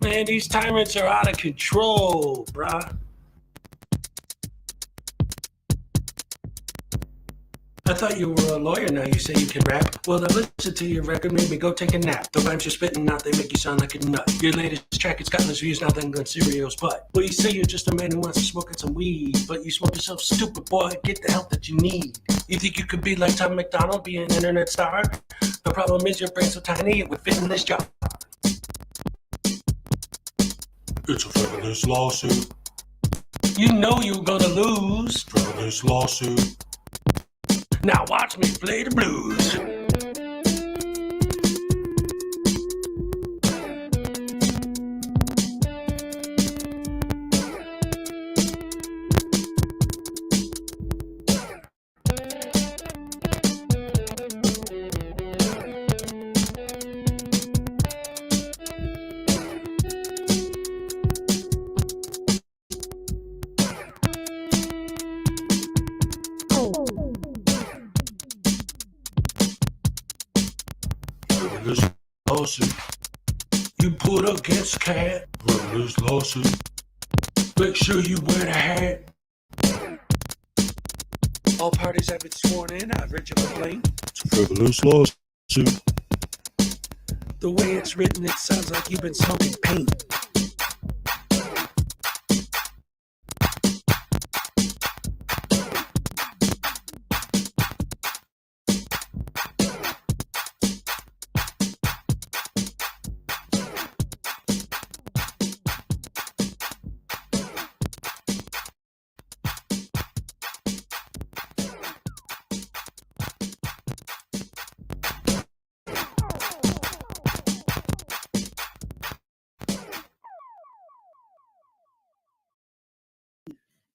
Man, these tyrants are out of control, bruh. I thought you were a lawyer, now you say you can rap. Well, then listen to your record, maybe go take a nap. The rhymes you're spitting out, they make you sound like a nut. Your latest track, it's got less views now than Gun Cereal's butt. Well, you say you're just a man who wants to smoke some weed, but you smoke yourself stupid, boy, get the help that you need. You think you could be like Tom McDonald, be an internet star? The problem is your brain's so tiny, it would fit in this job. It's a frivolous lawsuit. You know you're gonna lose. Frivolous lawsuit. Now watch me play the blues. Frivolous lawsuit. You put against cat. Frivolous lawsuit. Make sure you wear the hat. All parties have been sworn in. I've read your complaint. It's a frivolous lawsuit. The way it's written, it sounds like you've been smoking paint.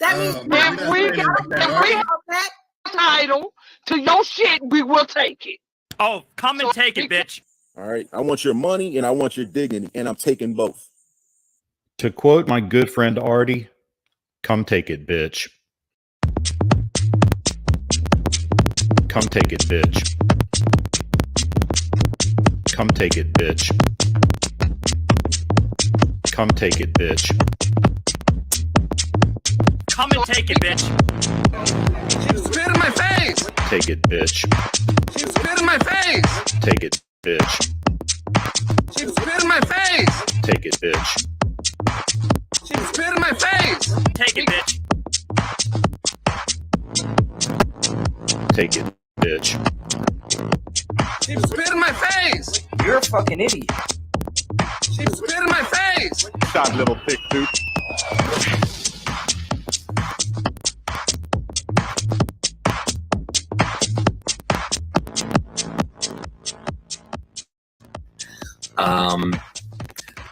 That means If we have that. title to your shit, we will take it. Oh, come and take it, bitch. All right. I want your money and I want your dignity, and I'm taking both. To quote my good friend Artie, come take it, bitch. Come take it, bitch. Come take it, bitch. Come take it, bitch. Come and take it, bitch. She spit in my face. Take it, bitch. She spit in my face. Take it, bitch. She spit in my face. Take it, bitch. She spit in my face. Take it, bitch. Take it, bitch. She spit in my face. You're a fucking idiot. She spit in my face. Shot little thick dude.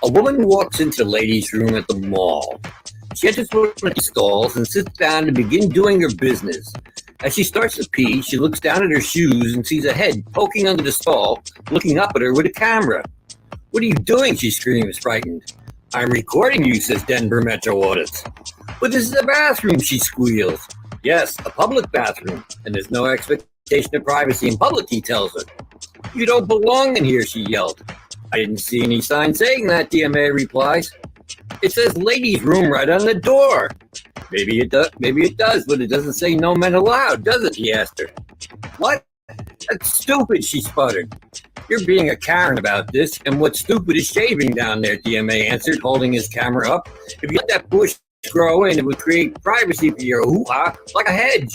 A woman walks into the ladies' room at the mall. She enters one of the stalls and sits down to begin doing her business. As she starts to pee, she looks down at her shoes and sees a head poking under the stall, looking up at her with a camera. "What are you doing?" she screams, frightened. "I'm recording you," says Denver Metro Audits. "But this is a bathroom," she squeals. "Yes, a public bathroom, and there's no expectation of privacy in public," he tells her. "You don't belong in here," she yelled. "I didn't see any sign saying that," DMA replies. "It says ladies' room right on the door." Maybe it does, but it doesn't say no men allowed, does it?" he asked her. "What? That's stupid," she sputtered. "You're being a Karen about this, and what's stupid is shaving down there," DMA answered, holding his camera up. "If you let that bush grow in, it would create privacy for your hoo-ha, like a hedge."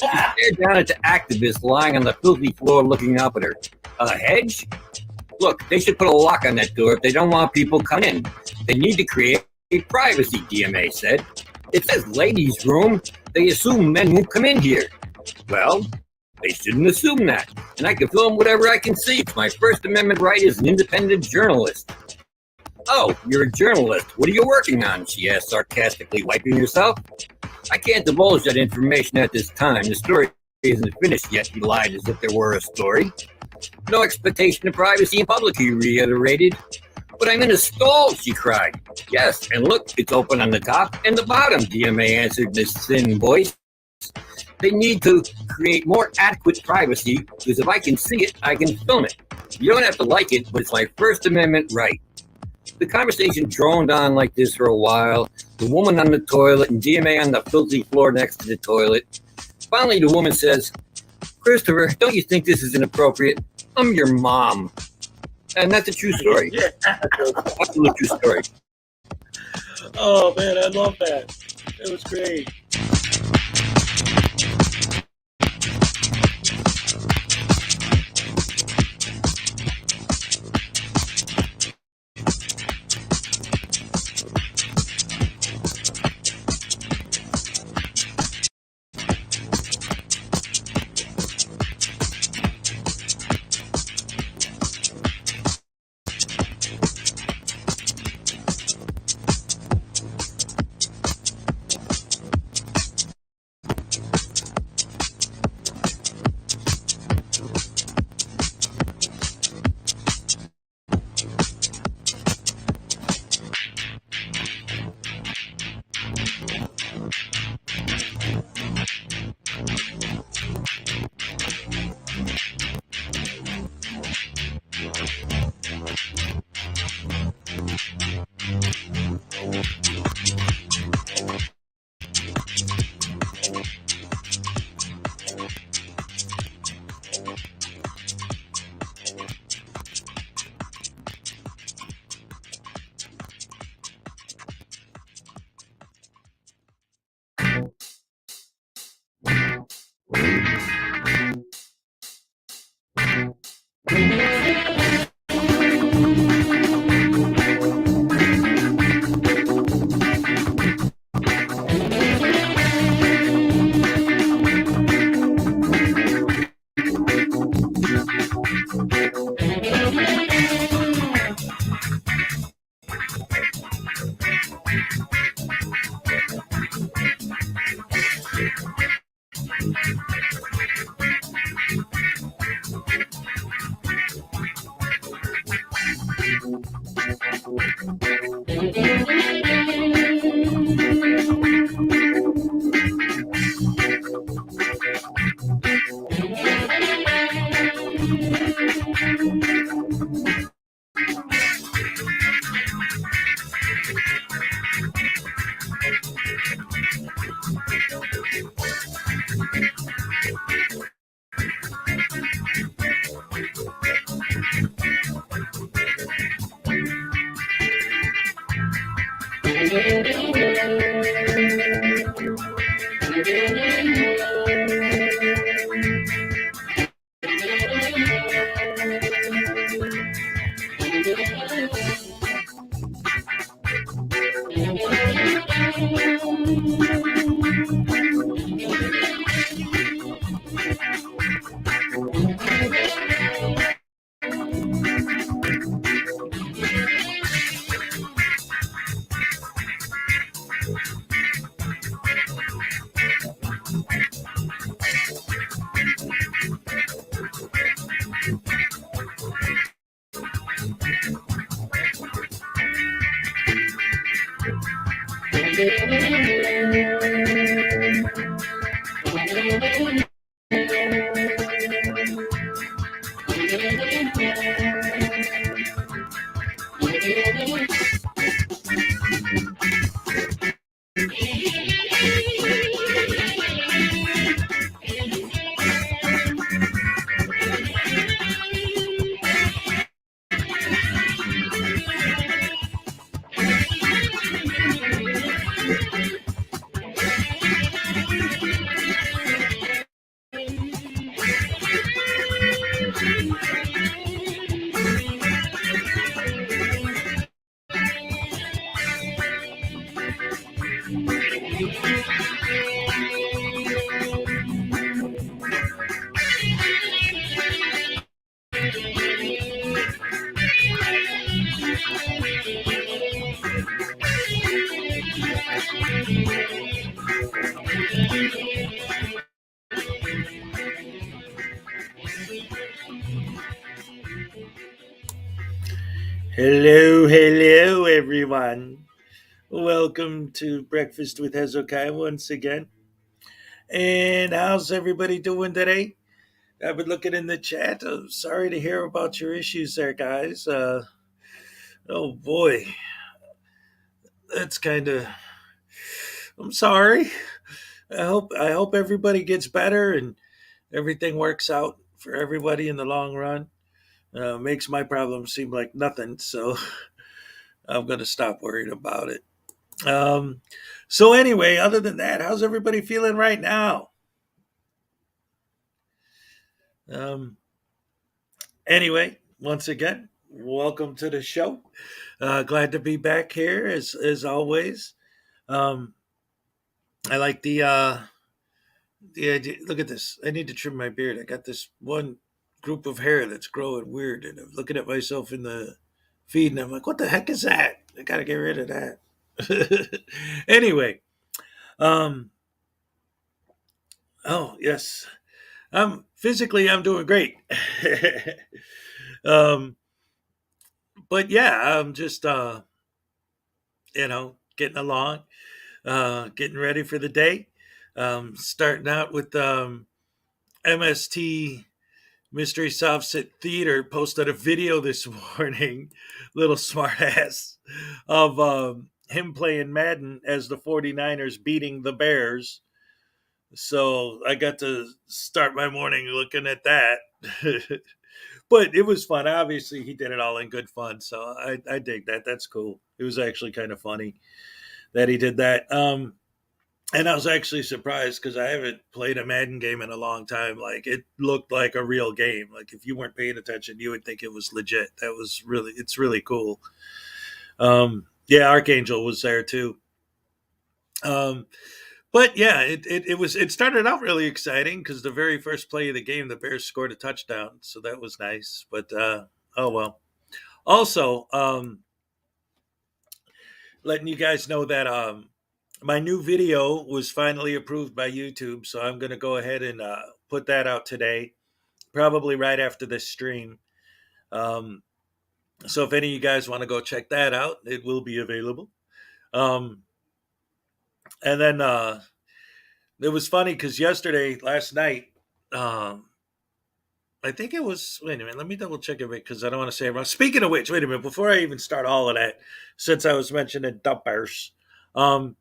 She stared down at the activist lying on the filthy floor looking up at her. "A hedge? Look, they should put a lock on that door if they don't want people coming in. They need to create privacy," DMA said. "It says ladies' room. They assume men won't come in here." "Well, they shouldn't assume that. And I can film whatever I can see. It's my First Amendment right as an independent journalist." "Oh, you're a journalist. What are you working on?" she asked, sarcastically, wiping herself. "I can't divulge that information at this time. The story isn't finished yet," he lied as if there were a story. "No expectation of privacy in public," he reiterated. "But I'm in a stall," she cried. "Yes, and look, it's open on the top and the bottom," DMA answered in his thin voice. "They need to create more adequate privacy, because if I can see it, I can film it. You don't have to like it, but it's my First Amendment right." The conversation droned on like this for a while. The woman on the toilet and GMA on the filthy floor next to the toilet. Finally, the woman says, "Christopher, don't you think this is inappropriate? I'm your mom." And that's a true story. Yeah. Absolute true story. Oh man, I love that. It was great. Hello, everyone. Welcome to Breakfast with Hezokuai once again. And how's everybody doing today? I've been looking in the chat. Sorry to hear about your issues there, guys. Oh boy, that's kind of. I'm sorry. I hope everybody gets better and everything works out for everybody in the long run. Makes my problem seem like nothing, so I'm gonna stop worrying about it. Um, so anyway, other than that, how's everybody feeling right now? Um, anyway, once again, welcome to the show. Glad to be back here as always. Um, I like the idea. Look at this. I need to trim my beard. I got this one group of hair that's growing weird, and I'm looking at myself in the feed, and I'm like, "What the heck is that? I got to get rid of that." Anyway, um, oh yes, physically I'm doing great. um, but yeah, I'm just getting along, getting ready for the day. Starting out with MST Mystery Soft Sit Theater posted a video this morning, little smartass, of him playing Madden as the 49ers beating the Bears. So I got to start my morning looking at that. But it was fun. Obviously, he did it all in good fun. So I dig that. That's cool. It was actually kind of funny that he did that. And I was actually surprised because I haven't played a Madden game in a long time. Like, it looked like a real game. Like, if you weren't paying attention, you would think it was legit. It's really cool. Yeah, Archangel was there too. But yeah, it started out really exciting because the very first play of the game, the Bears scored a touchdown, so that was nice. But oh well. Also, letting you guys know that my new video was finally approved by YouTube, so I'm going to go ahead and put that out today, probably right after this stream. So if any of you guys want to go check that out, it will be available. And then it was funny because last night, I think it was. Wait a minute, let me double check it because I don't want to say it wrong. Speaking of which, wait a minute, before I even start all of that, since I was mentioning dumpers, on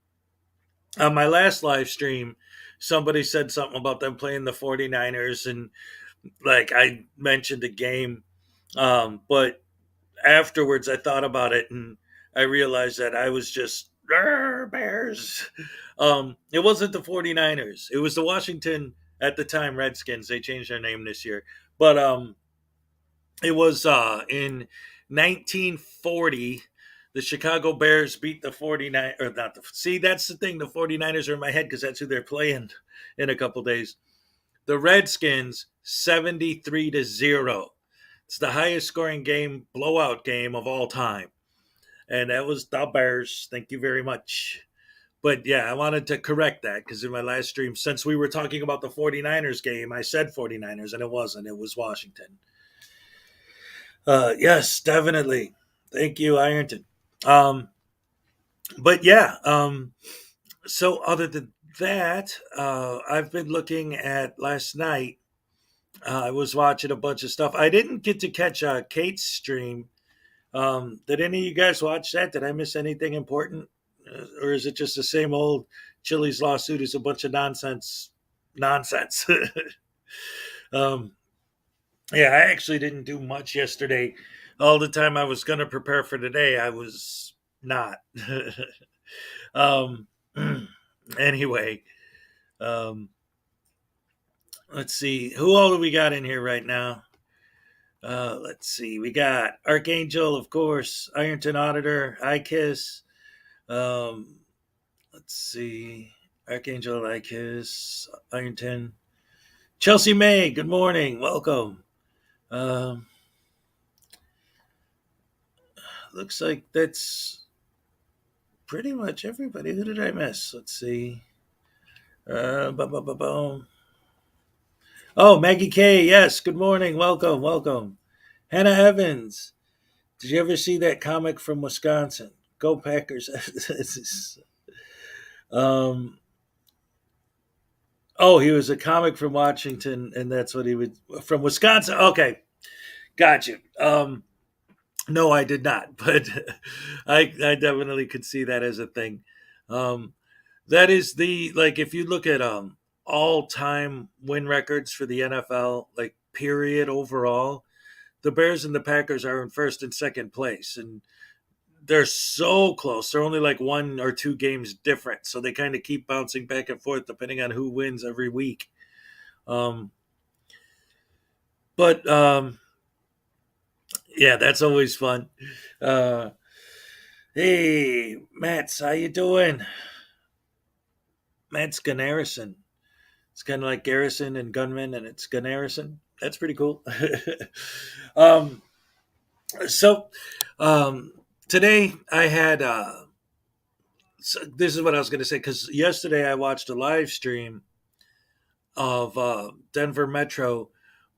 my last live stream, somebody said something about them playing the 49ers, and like I mentioned the game, but afterwards I thought about it and I realized that I was just Bears. It wasn't the 49ers. It was the Washington at the time Redskins. They changed their name this year. But it was in 1940 the Chicago Bears beat the 49 or not the see that's the thing, the 49ers are in my head because that's who they're playing in a couple days. The Redskins 73-0. It's the highest scoring blowout game of all time. And that was the Bears. Thank you very much. But yeah, I wanted to correct that because in my last stream, since we were talking about the 49ers game, I said 49ers and it wasn't. It was Washington. Yes, definitely. Thank you, Ironton. But yeah, so other than that, I've been looking at last night. I was watching a bunch of stuff. I didn't get to catch Kate's stream. Did any of you guys watch that? Did I miss anything important? Or is it just the same old Chili's lawsuit is a bunch of nonsense? um, yeah, I actually didn't do much yesterday. All the time I was going to prepare for today, I was not. um, anyway, let's see. Who all do we got in here right now? Let's see. We got Archangel, of course, Ironton Auditor, iKiss. Let's see. Archangel, iKiss, Ironton. Chelsea May, good morning. Welcome. Looks like that's pretty much everybody. Who did I miss? Let's see. Oh, Maggie K. Yes. Good morning. Welcome. Hannah Evans. Did you ever see that comic from Wisconsin? Go Packers. He was a comic from Washington, and that's what he would from Wisconsin. Okay, got you. No, I did not, but I definitely could see that as a thing. Um, that is the like if you look at all time win records for the NFL, like period overall, the Bears and the Packers are in first and second place, and they're so close. They're only like 1 or 2 games different, so they kind of keep bouncing back and forth depending on who wins every week. Um, but yeah, that's always fun. Uh, hey, Mats, how you doing? Mats Gunnarsson. It's kind of like Garrison and Gunman, and it's Gunnarsson. That's pretty cool. um, so today I had. So this is what I was going to say because yesterday I watched a live stream of Denver Metro,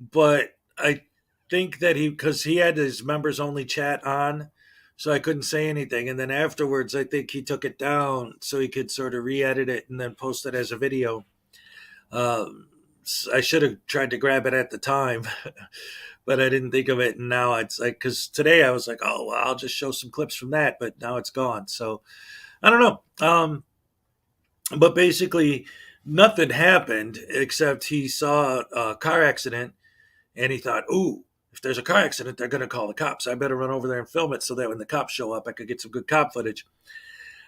but I think that because he had his members only chat on, so I couldn't say anything. And then afterwards, I think he took it down so he could sort of re-edit it and then post it as a video. I should have tried to grab it at the time, but I didn't think of it. And now it's like because today I was like, oh, well, I'll just show some clips from that, but now it's gone. So I don't know. But basically, nothing happened except he saw a car accident and he thought, ooh, if there's a car accident, they're going to call the cops. I better run over there and film it so that when the cops show up, I could get some good cop footage.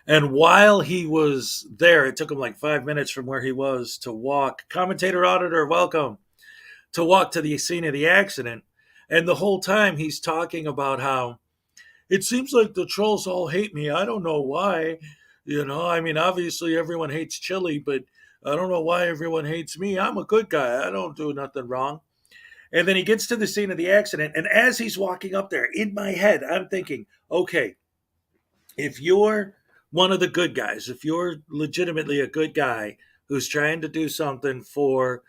And while he was there, it took him like 5 minutes from where he was to walk. Commentator auditor, welcome. To walk to the scene of the accident. And the whole time he's talking about how it seems like the trolls all hate me. I don't know why. I mean, obviously everyone hates Chili, but I don't know why everyone hates me. I'm a good guy. I don't do nothing wrong. And then he gets to the scene of the accident. And as he's walking up there, in my head, I'm thinking, okay, if you're one of the good guys, if you're legitimately a good guy who's trying to do something for,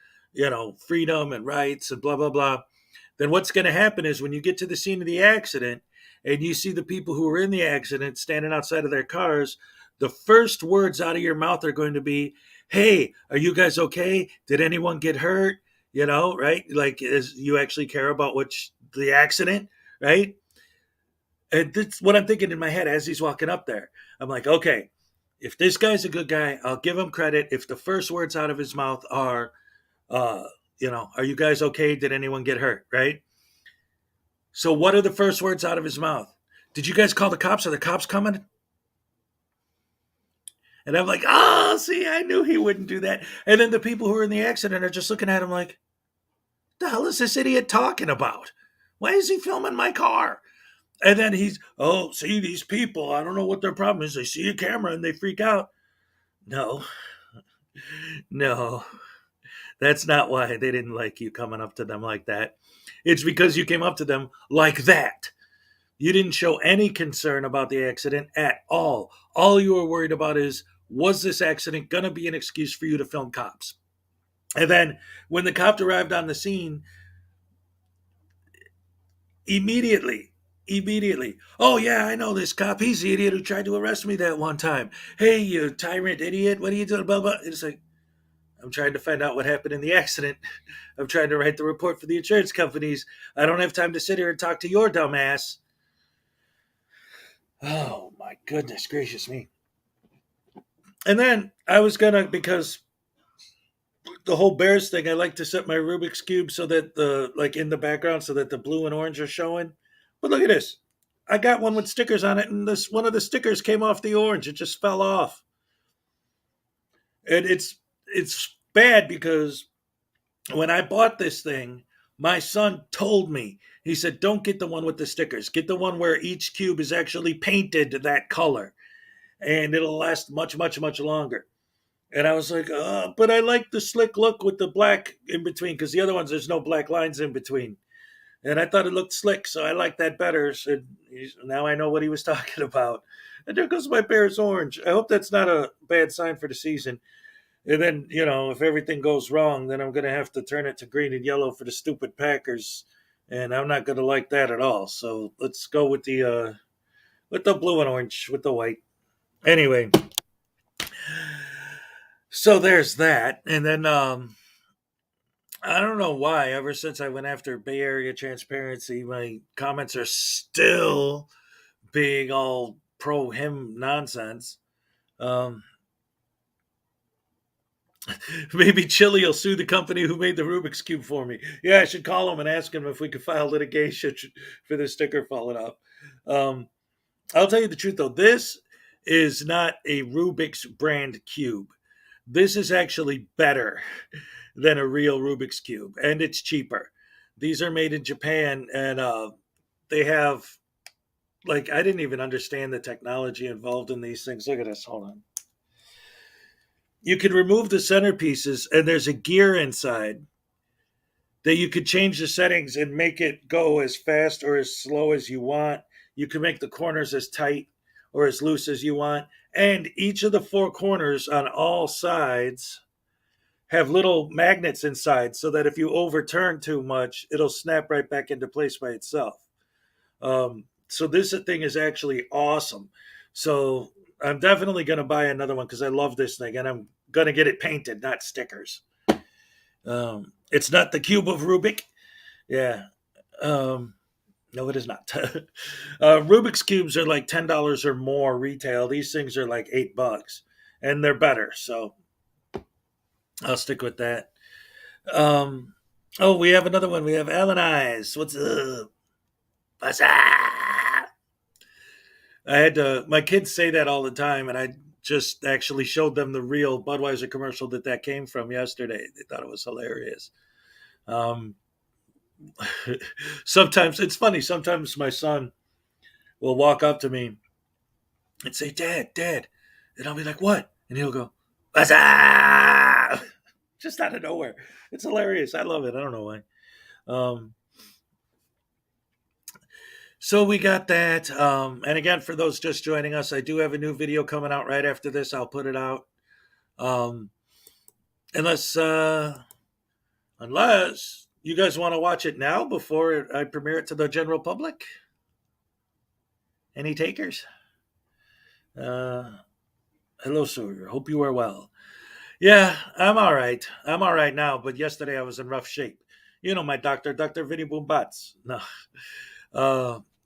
freedom and rights and blah, blah, blah, then what's going to happen is when you get to the scene of the accident and you see the people who were in the accident standing outside of their cars, the first words out of your mouth are going to be, hey, are you guys okay? Did anyone get hurt? Right? Like, is you actually care about the accident, right? And that's what I'm thinking in my head as he's walking up there. I'm like, okay, if this guy's a good guy, I'll give him credit. If the first words out of his mouth are, uh, are you guys okay? Did anyone get hurt? Right? So what are the first words out of his mouth? Did you guys call the cops? Are the cops coming? And I'm like, oh, see, I knew he wouldn't do that. And then the people who are in the accident are just looking at him like, the hell is this idiot talking about? Why is he filming my car? And then see, these people, I don't know what their problem is. They see a camera and they freak out. No, no, that's not why they didn't like you coming up to them like that. It's because you came up to them like that. You didn't show any concern about the accident at all. All you were worried about is, was this accident going to be an excuse for you to film cops? And then when the cop arrived on the scene, immediately, oh yeah, I know this cop. He's the idiot who tried to arrest me that one time. Hey, you tyrant idiot, what are you doing? Blah, blah. It's like, I'm trying to find out what happened in the accident. I'm trying to write the report for the insurance companies. I don't have time to sit here and talk to your dumb ass. Oh my goodness gracious me. And then I was gonna, because the whole Bears thing, I like to set my Rubik's Cube so that in the background so that the blue and orange are showing. But look at this. I got one with stickers on it, and one of the stickers came off the orange. It just fell off. And it's bad because when I bought this thing, my son told me, he said, don't get the one with the stickers. Get the one where each cube is actually painted that color, and it'll last much, much, much longer. And I was like, but I like the slick look with the black in between, because the other ones, there's no black lines in between. And I thought it looked slick, so I like that better. So now I know what he was talking about. And there goes my Bears orange. I hope that's not a bad sign for the season. And then, if everything goes wrong, then I'm going to have to turn it to green and yellow for the stupid Packers. And I'm not going to like that at all. So let's go with the blue and orange, with the white. Anyway, so there's that. And then I don't know why. Ever since I went after Bay Area transparency, my comments are still being all pro him nonsense. Um, Maybe Chili will sue the company who made the Rubik's Cube for me. Yeah, I should call him and ask him if we could file litigation for the sticker falling off. Um, I'll tell you the truth though, this is not a Rubik's brand cube. This is actually better than a real Rubik's Cube, and it's cheaper. These are made in Japan, and they have, like, I didn't even understand the technology involved in these things. Look at this. Hold on. You can remove the centerpieces, and there's a gear inside that you could change the settings and make it go as fast or as slow as you want. You can make the corners as tight or as loose as you want. And each of the four corners on all sides have little magnets inside so that if you overturn too much, it'll snap right back into place by itself. So this thing is actually awesome. So I'm definitely going to buy another one because I love this thing, and I'm going to get it painted, not stickers. It's not the cube of Rubik. Yeah. No, it is not. Rubik's cubes are like $10 or more retail. These things are like $8, and they're better. So I'll stick with that. Oh, we have another one. We have Alan Eyes. What's up? What's up? I had to. My kids say that all the time, and I just actually showed them the real Budweiser commercial that came from yesterday. They thought it was hilarious. Sometimes it's funny. Sometimes my son will walk up to me and say, "Dad, Dad," and I'll be like, "What?" And he'll go, "What's up?" Just out of nowhere. It's hilarious. I love it. I don't know why. So we got that. And again, for those just joining us, I do have a new video coming out right after this. I'll put it out. Unless you guys want to watch it now before I premiere it to the general public. Any takers? Hello, sir. Hope you are well. Yeah, I'm all right. I'm all right now, but yesterday I was in rough shape. You know my doctor, Dr. Vinny Boombats. No.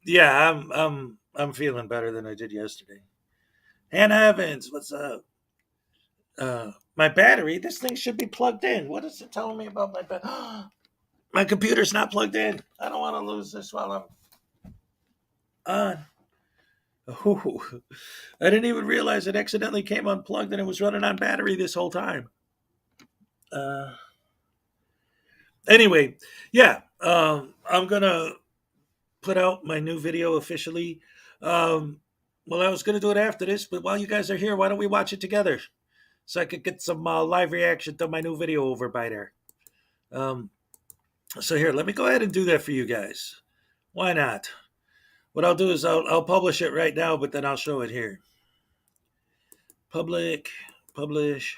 Yeah, I'm feeling better than I did yesterday. Hannah Evans, what's up? My battery, this thing should be plugged in. What is it telling me about my battery? My computer's not plugged in. I don't want to lose this while I'm on. Oh, I didn't even realize it accidentally came unplugged and it was running on battery this whole time. Anyway, yeah, I'm going to put out my new video officially. Well, I was going to do it after this, but while you guys are here, why don't we watch it together? So I could get some live reaction to my new video over by there. So here, let me go ahead and do that for you guys. Why not? What I'll do is I'll publish it right now, but then I'll show it here. Publish.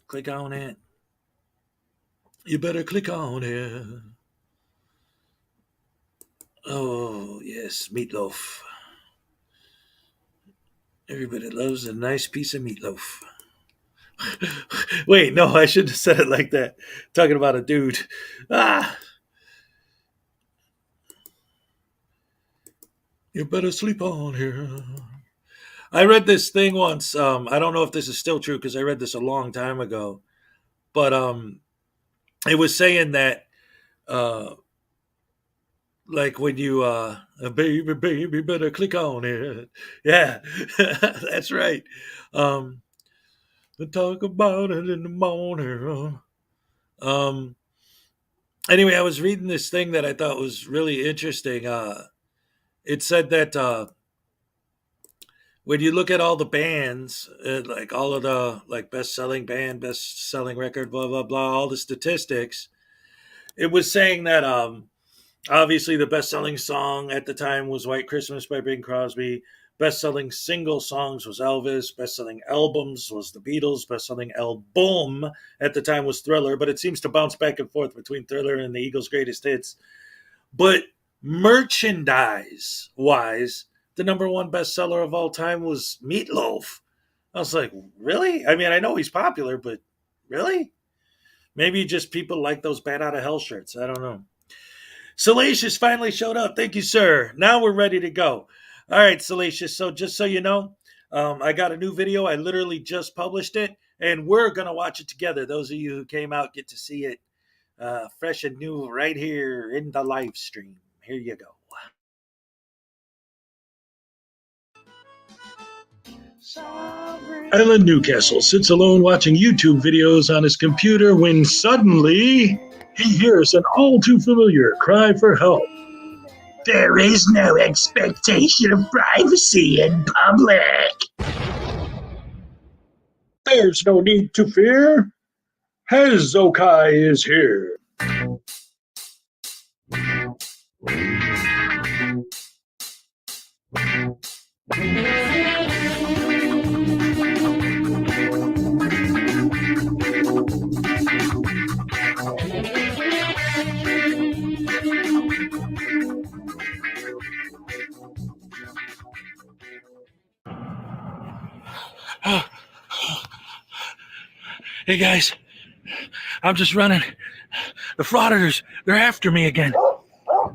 Click on it. You better click on it. Oh, yes, meatloaf. Everybody loves a nice piece of meatloaf. Wait, no, I shouldn't have said it like that. Talking about a dude. You better sleep on here. I read this thing once. I don't know if this is still true because I read this a long time ago. But it was saying that like when you baby better click on it. Yeah, that's right. Talk about it in the morning. Anyway, I was reading this thing that I thought was really interesting. It said that when you look at all the bands, like all of the like best-selling band, best-selling record, blah blah blah, all the statistics, it was saying that obviously the best-selling song at the time was White Christmas by Bing Crosby. Best-selling single songs was Elvis. Best-selling albums was the Beatles. Best-selling album at the time was Thriller, but it seems to bounce back and forth between Thriller and the Eagles' greatest hits. But merchandise-wise, the number one bestseller of all time was Meatloaf. I was like, really? I mean, I know he's popular, but really? Maybe just people like those Bat Out of Hell shirts. I don't know. Salacious finally showed up. Thank you, sir. Now we're ready to go. All right, Salacious. So just so you know, I got a new video. I literally just published it, and we're going to watch it together. Those of you who came out get to see it fresh and new right here in the live stream. Here you go. Alan Newcastle sits alone watching YouTube videos on his computer when suddenly he hears an all too familiar cry for help. There is no expectation of privacy in public. There's no need to fear. Hezokuai is here. Hey guys, I'm just running. The frauditors, they're after me again.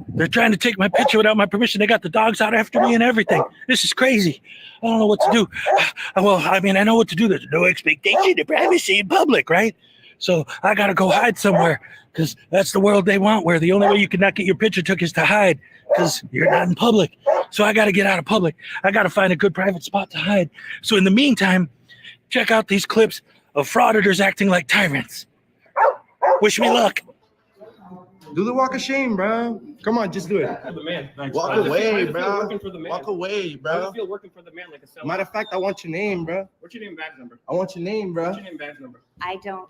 They're trying to take my picture without my permission. They got the dogs out after me and everything. This is crazy. I don't know what to do. Well, I mean, I know what to do. There's no expectation of privacy in public, right? So I got to go hide somewhere because that's the world they want, where the only way you can not get your picture took is to hide because you're not in public. So I got to get out of public. I got to find a good private spot to hide. So in the meantime, check out these clips of frauditors acting like tyrants. Wish me luck. Do the walk of shame, bro. Come on, just do it. For the man. Walk away, bro. Working for the man. Walk away, How bro. do you feel working for the man like a seller? Matter of fact, I want your name, bro. What's your name, badge number? I want your name, bro. What's your name, badge number? I don't.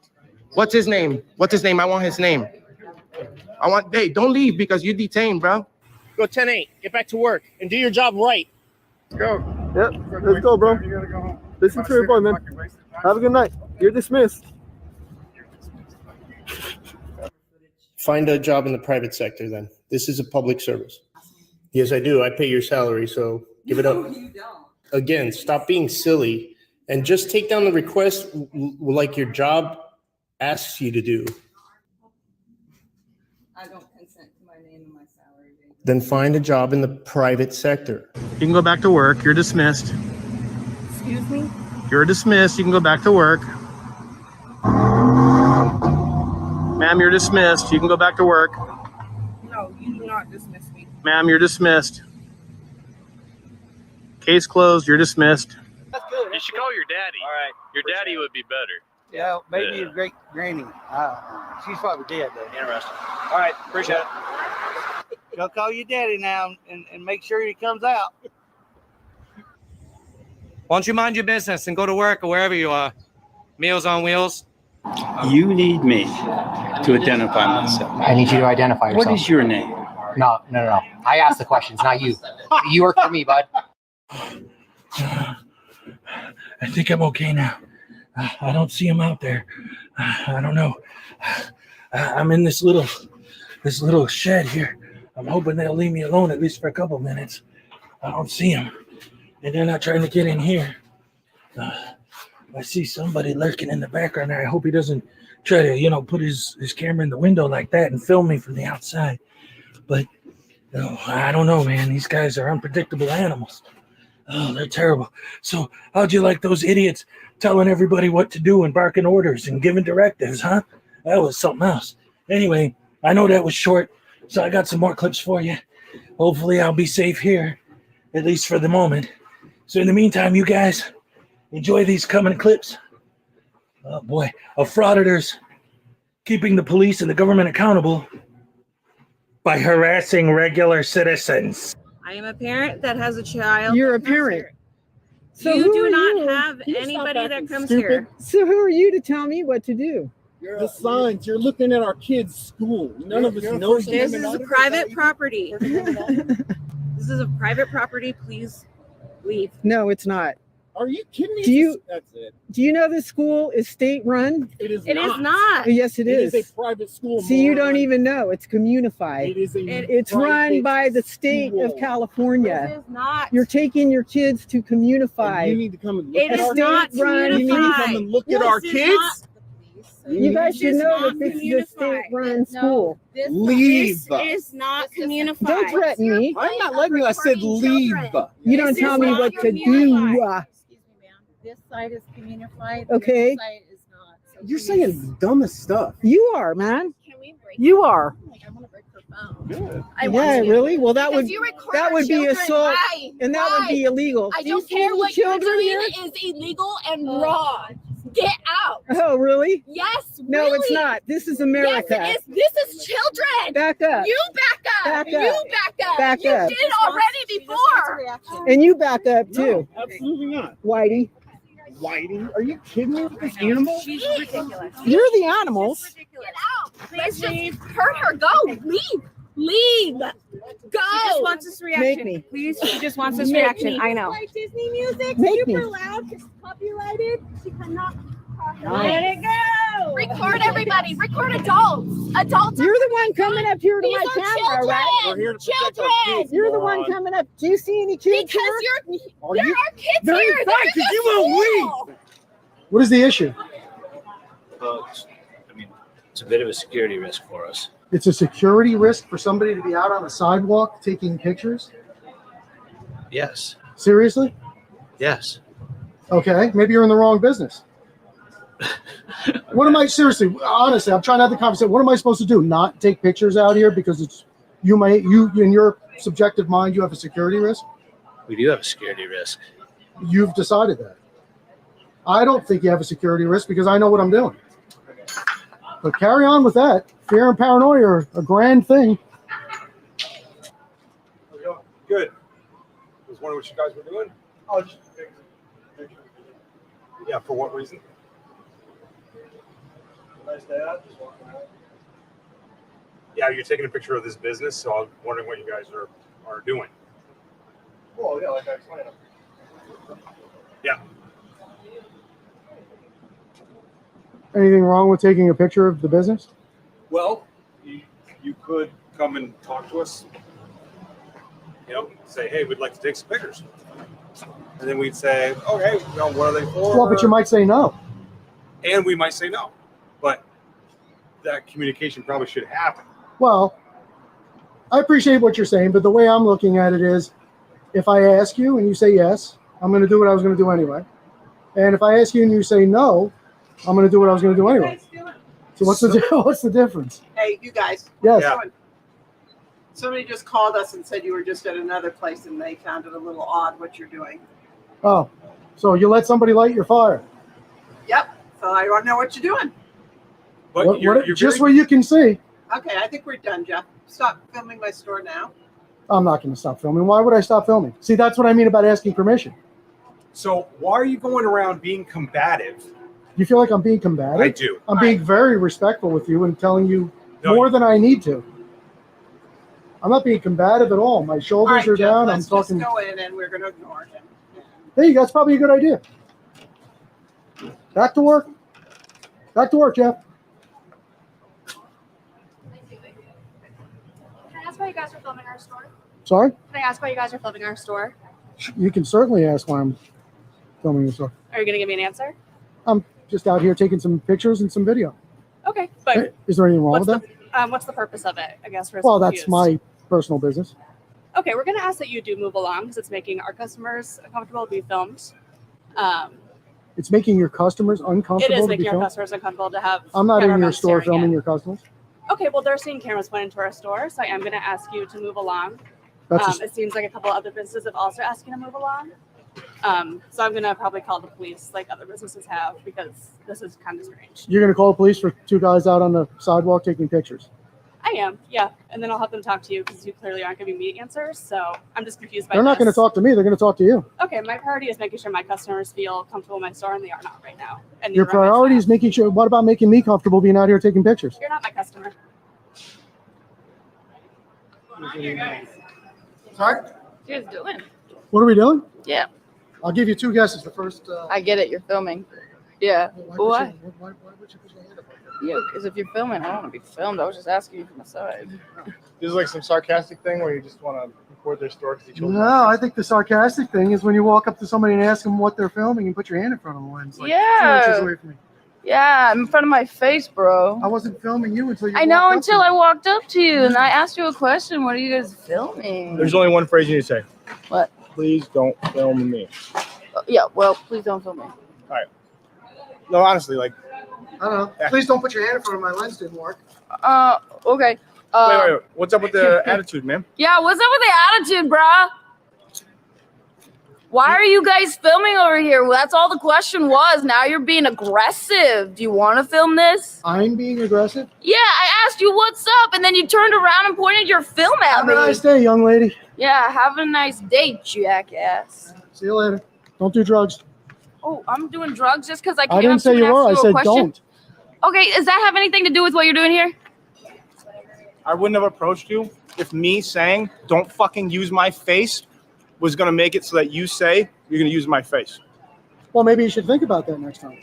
What's his name? What's his name? I want his name. Hey, don't leave because you're detained, bro. Go 10-8. Get back to work and do your job right. Go. Yep. Let's go, bro. Listen to your boy, man. Have a good night. You're dismissed. Find a job in the private sector then. This is a public service. Yes, I do. I pay your salary, so give it up. You don't. Again, stop being silly and just take down the request like your job asks you to do. I don't consent to my name and my salary. Then find a job in the private sector. You can go back to work. You're dismissed. Excuse me? You're dismissed. You can go back to work. Ma'am, you're dismissed. You can go back to work. No, you do not dismiss me. Ma'am, you're dismissed. Case closed. You're dismissed. That's good. You should call your daddy. All right. Your daddy would be better. Yeah, maybe Yeah. a great granny. She's probably dead though. Interesting. All right, appreciate it. Go call your daddy now and make sure he comes out. Why don't you mind your business and go to work or wherever you are? Meals on Wheels. You need me to identify myself. I need you to identify yourself. What is your name? No. I asked the questions, not you. You work for me, bud. I think I'm okay now. I don't see him out there. I don't know. I'm in this little shed here. I'm hoping they'll leave me alone at least for a couple minutes. I don't see him, and they're not trying to get in here. I see somebody lurking in the background there. I hope he doesn't try to, put his camera in the window like that and film me from the outside. But I don't know, man. These guys are unpredictable animals. Oh, they're terrible. So how'd you like those idiots telling everybody what to do and barking orders and giving directives, huh? That was something else. Anyway, I know that was short, so I got some more clips for you. Hopefully I'll be safe here, at least for the moment. So in the meantime, you guys enjoy these coming clips. Oh boy, of frauditors keeping the police and the government accountable by harassing regular citizens. I am a parent that has a child. You're a parent. So you who do are not you? have Can you stop anybody acting that comes stupid? here. So who are you to tell me what to do? The signs. You're looking at our kids' school. None of us know. This is a private property. This is a private property. Please leave. No, it's not. Are you kidding me? That's it. Do you know the school is state run? It is It is not. Yes, it is. It is a private school. See, you don't even know. It's communified. It is It's run by the state of California. This is not. You're taking your kids to communify. You need to come and look It at is our not kids. You need to come communified. and look at our This is kids. You guys should know that this is a state-run school. This is not communified. Don't threaten me. I'm not letting you. I said leave. You don't tell me what to do. This side is communified. Okay. This side is not. So You're saying dumbest stuff. You are, man. You are. I want to break her phone. Good. Yeah, really? Well, that would Because you record that our would be children. assault, Why? and that would be illegal. I Do you don't see care any what you're children doing here? is illegal and wrong. Get out. Oh, really? Yes, No, really. it's not. This is America. Yes, it is. This is children. Back up. You back up. Back You up. back up. Back you up. did already before. And you back up too, Absolutely not. Whitey. Whiting? Are you kidding me with this animal? She's ridiculous. You're the animals. Get out. Let's just hurt her. Go. Leave. Leave. Go. She just wants this reaction. Make me. Please. She just wants this Make reaction. me. I know. Like Disney music, Make super me. loud, because copyrighted. She cannot. Let it go. Record everybody. Record adults. Adults. You're the one coming up here to These my are camera, children. right? We're here to protect our Children. kids. You're the one coming up. Do you see any kids Because here? there are kids They're here. inside They're 'cause in the you won't school. What is the issue? Well, it's a bit of a security risk for us. It's a security risk for somebody to be out on a sidewalk taking pictures? Yes. Seriously? Yes. Okay, maybe you're in the wrong business. What am I, seriously, honestly, I'm trying to have the conversation. What am I supposed to do? Not take pictures out here because it's, you in your subjective mind, you have a security risk? We do have a security risk. You've decided that. I don't think you have a security risk because I know what I'm doing. But carry on with that. Fear and paranoia are a grand thing. Good. I was wondering what you guys were doing. Oh, just yeah. For what reason? Nice day out. Just walking out. Yeah, you're taking a picture of this business, so I'm wondering what you guys are doing. Oh yeah, like I explained. Yeah. Anything wrong with taking a picture of the business? Well, you could come and talk to us. You know, say, hey, we'd like to take some pictures. And then we'd say, okay, well, what are they for? Well, but you might say no. And we might say no. But that communication probably should happen. Well, I appreciate what you're saying, but the way I'm looking at it is, if I ask you and you say yes, I'm going to do what I was going to do anyway. And if I ask you and you say no, I'm going to do what I was going to do anyway. So what's the difference? Hey, you guys. Yes. Yeah. Somebody just called us and said you were just at another place and they found it a little odd what you're doing. Oh, so you let somebody light your fire? Yep. So I want to know what you're doing. But you're just where you can see. Okay, I think we're done, Jeff. Stop filming my store now. I'm not going to stop filming. Why would I stop filming? See, that's what I mean about asking permission. So why are you going around being combative? You feel like I'm being combative? I do. I'm being very respectful with you and telling you No, more than I need to. I'm not being combative at all. My shoulders All right, are Jeff, down. I'm let's talking. just go in and we're going to ignore him. There you go. That's probably a good idea. Back to work. Back to work, Jeff. Can I ask why you guys are filming our store? Sorry? Can I ask why you guys are filming our store? You can certainly ask why I'm filming this. Are you going to give me an answer? I'm just out here taking some pictures and some video. Okay, but Is there anything wrong with that? what's the purpose of it? I guess we're Well, that's confused. my personal business. Okay, we're going to ask that you do move along because it's making our customers uncomfortable to be filmed. It's making your customers uncomfortable. It is to be making our filmed? customers uncomfortable to have. I'm not in your cameramen store staring filming in. your customers. Okay, well, they're seeing cameras pointed into our store, so I am going to ask you to move along. That's It seems like a couple other businesses have also asked you to move along. So I'm going to probably call the police like other businesses have because this is kind of strange. You're going to call the police for two guys out on the sidewalk taking pictures. I am, yeah. And then I'll have them talk to you because you clearly aren't giving me answers. So I'm just confused by They're not going to talk to me. They're going to talk to you. Okay, my priority is making sure my customers feel comfortable in my store, and they are not right now. And Your neither are my priority is making sure. What about making me comfortable being out here taking pictures? staff. You're not my customer. Sorry? What you guys doing? What are we doing? Yeah, I'll give you two guesses. The first. I get it. You're filming. Yeah. Why Why? would you put your hand up like that? Yeah, because if you're filming, I don't want to be filmed. I was just asking you from the side. This is like some sarcastic thing where you just want to record their story because you told No, I think the sarcastic thing is when you walk up to somebody and ask them what they're filming and put your hand in front of them. It's like 2 inches Yeah. away from me. Yeah, in front of my face, bro. I wasn't filming you until you. I know walked up until to I me. walked up to you and I asked you a question. What are you guys filming? There's only one phrase you need to say. What? Please don't film me. Yeah, well, please don't film me. All right. No, honestly, like. I don't know. Please don't put your hand in front of my lens. Didn't work. Okay. Wait. What's up with the attitude, man? Yeah, what's up with the attitude, bruh? Why are you guys filming over here? Well, that's all the question was. Now you're being aggressive. Do you want to film this? I'm being aggressive. Yeah, I asked you what's up, and then you turned around and pointed your film at me. Have a nice day, young lady. Yeah, have a nice day, jackass. See you later. Don't do drugs. Oh, I'm doing drugs just because I came I didn't up to say you you and were. I asked you a said question? don't. Okay, does that have anything to do with what you're doing here? I wouldn't have approached you if me saying don't fucking use my face was going to make it so that you say you're going to use my face. Well, maybe you should think about that next time.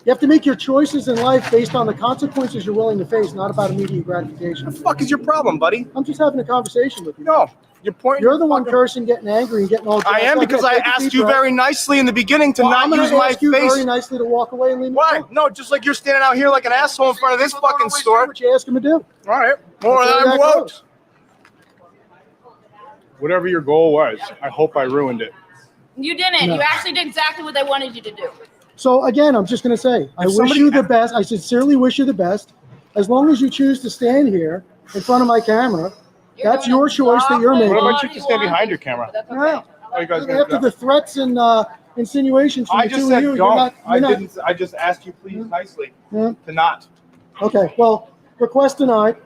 You have to make your choices in life based on the consequences you're willing to face, not about immediate gratification. What the fuck is your problem, buddy? I'm just having a conversation with you. No, your point. You're the one cursing, getting angry, and getting all. I am because I asked you very nicely in the beginning to not use my ask you face. very nicely to walk away and leave me Why? alone. No, just like you're standing out here like an asshole in front of this fucking store. What you ask him to do? All right. Well, That's the way I that won't. goes. Whatever your goal was, I hope I ruined it. You didn't. No. You actually did exactly what they wanted you to do. So again, I'm just going to say, I wish you the best. I sincerely wish you the best. As long as you choose to stand here in front of my camera, that's your choice that you're making. What about you to stand behind your camera? No. Are you guys gonna After do the that? threats and insinuations from I the just two said of you, don't. you're not. I didn't. I just asked you please nicely to not. Okay. Well, request denied.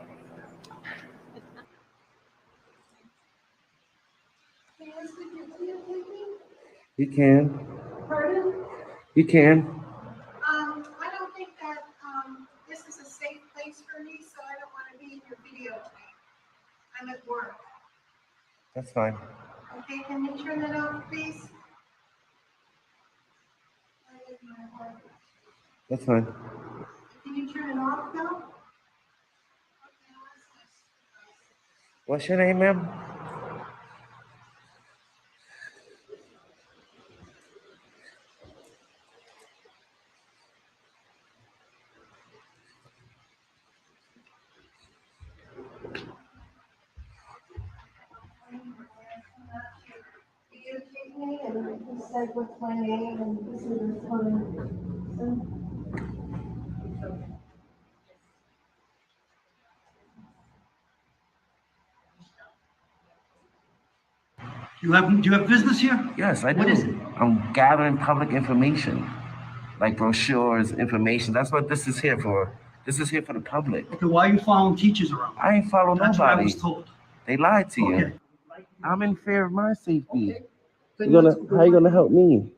You can. Pardon? You can. I don't think that this is a safe place for me, so I don't want to be in your video today. I'm at work. That's fine. Okay, can you turn that off, please? I live in my apartment. That's fine. Can you turn it off though? What's your name, ma'am? You take me and he said what's my name and this is fun. Do you have business here? Yes, I do. What is it? I'm gathering public information, like brochures, information. That's what this is here for. This is here for the public. Okay, why are you following teachers around? I ain't following That's nobody. what I was told. They lied to you. Okay. I'm in fear of my safety. Then How let's- you gonna help me?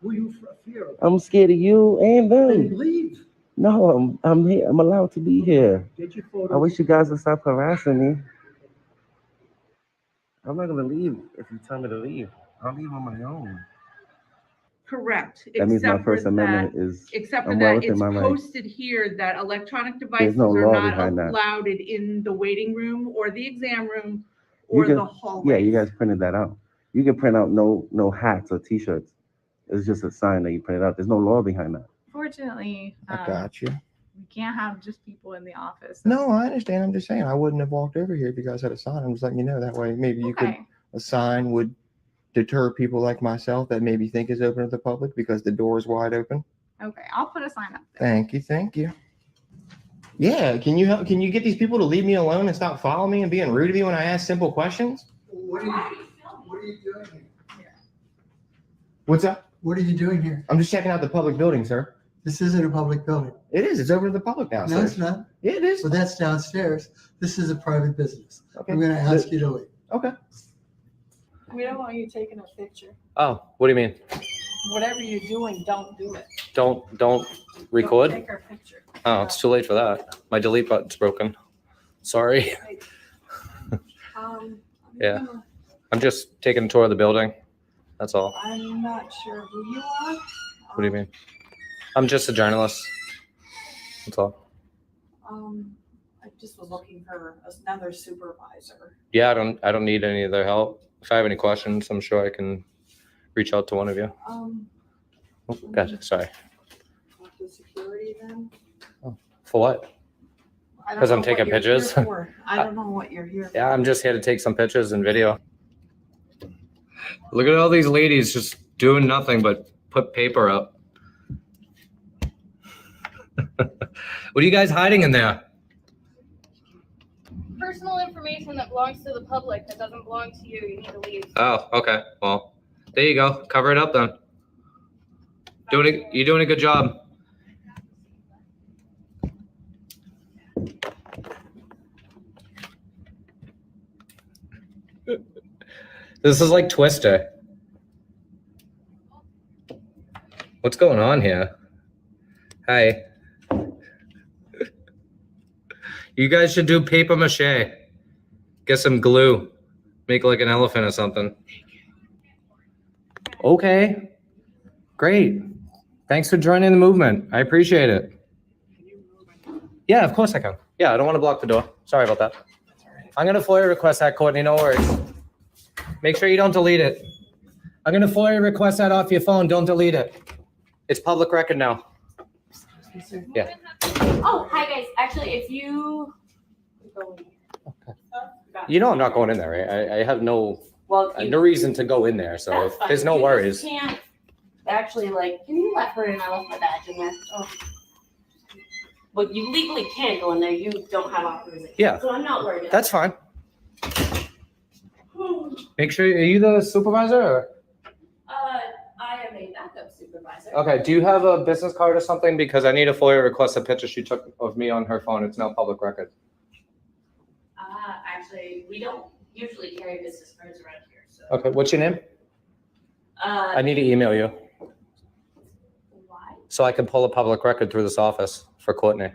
Who are you fear of? I'm scared of you and them. Then leave. No, I'm here. I'm allowed to be here. Get your photo. I wish you guys would stop harassing me. I'm not gonna leave if you tell me to leave. I'll leave on my own. Correct. That means my except for First Amendment is. Except for I'm well that, within it's my right. posted here that electronic devices no are law not behind that. allowed in the waiting room or the exam room You or can- the hallway. Yeah, you guys printed that out. You can print out no hats or T-shirts. It's just a sign that you printed out. There's no law behind that. Fortunately, I got you. we can't have just people in the office. No, I understand. I'm just saying I wouldn't have walked over here if you guys had a sign. I'm just letting you know that way. Maybe you could. Okay. A sign would deter people like myself that maybe think is open to the public because the door is wide open. Okay, I'll put a sign up. Thank you. Thank you. Yeah. Can you help? Can you get these people to leave me alone and stop following me and being rude to me when I ask simple questions? What are you doing here? What's up? What are you doing here? I'm just checking out the public building, sir. This isn't a public building. It is. It's open to the public No, downstairs. it's not. Yeah, it is. Well, that's downstairs. This is a private business. Okay. I'm going to ask you to leave. Okay. We don't want you taking a picture. Oh, what do you mean? Whatever you're doing, don't do it. Don't record? Don't take our picture. Oh, it's too late for that. My delete button's broken. Sorry. Yeah. I'm just taking a tour of the building. That's all. I'm not sure who you are. What do you mean? I'm just a journalist. That's all. I just was looking for another supervisor. Yeah, I don't need any of their help. If I have any questions, I'm sure I can reach out to one of you. Oh, gotcha. Sorry. The then? For what? I don't 'Cause I'm know taking what you're pictures? here for. I don't know what you're here for. Yeah, I'm just here to take some pictures and video. Look at all these ladies just doing nothing but put paper up. What are you guys hiding in there? Personal information that belongs to the public that doesn't belong to you. You need to leave. Oh, okay. Well, there you go. Cover it up then. You're doing a good job. This is like Twister. What's going on here? Hi. You guys should do paper mache. Get some glue. Make like an elephant or something. Okay. Great. Thanks for joining the movement. I appreciate it. Yeah, of course I can. Yeah, I don't want to block the door. Sorry about that. I'm going to FOIA request that, Courtney. No worries. Make sure you don't delete it. I'm going to FOIA request that off your phone. Don't delete it. It's public record now. Yeah. Oh, hi guys. Actually, if you You know I'm not going in there, right? I have no no reason to go in there, so if there's no worries. can't actually can you let her in? I left my badge in there. Oh. But you legally can't go in there. You don't have authorization. Yeah. So I'm not worried. That's fine. Make sure, are you the supervisor? Or? I am a backup supervisor. Okay, do you have a business card or something? Because I need a FOIA request a picture she took of me on her phone. It's now public record. Actually, we don't usually carry business cards around here. So. Okay, what's your name? I need to email you. Why? So I can pull a public record through this office for Courtney.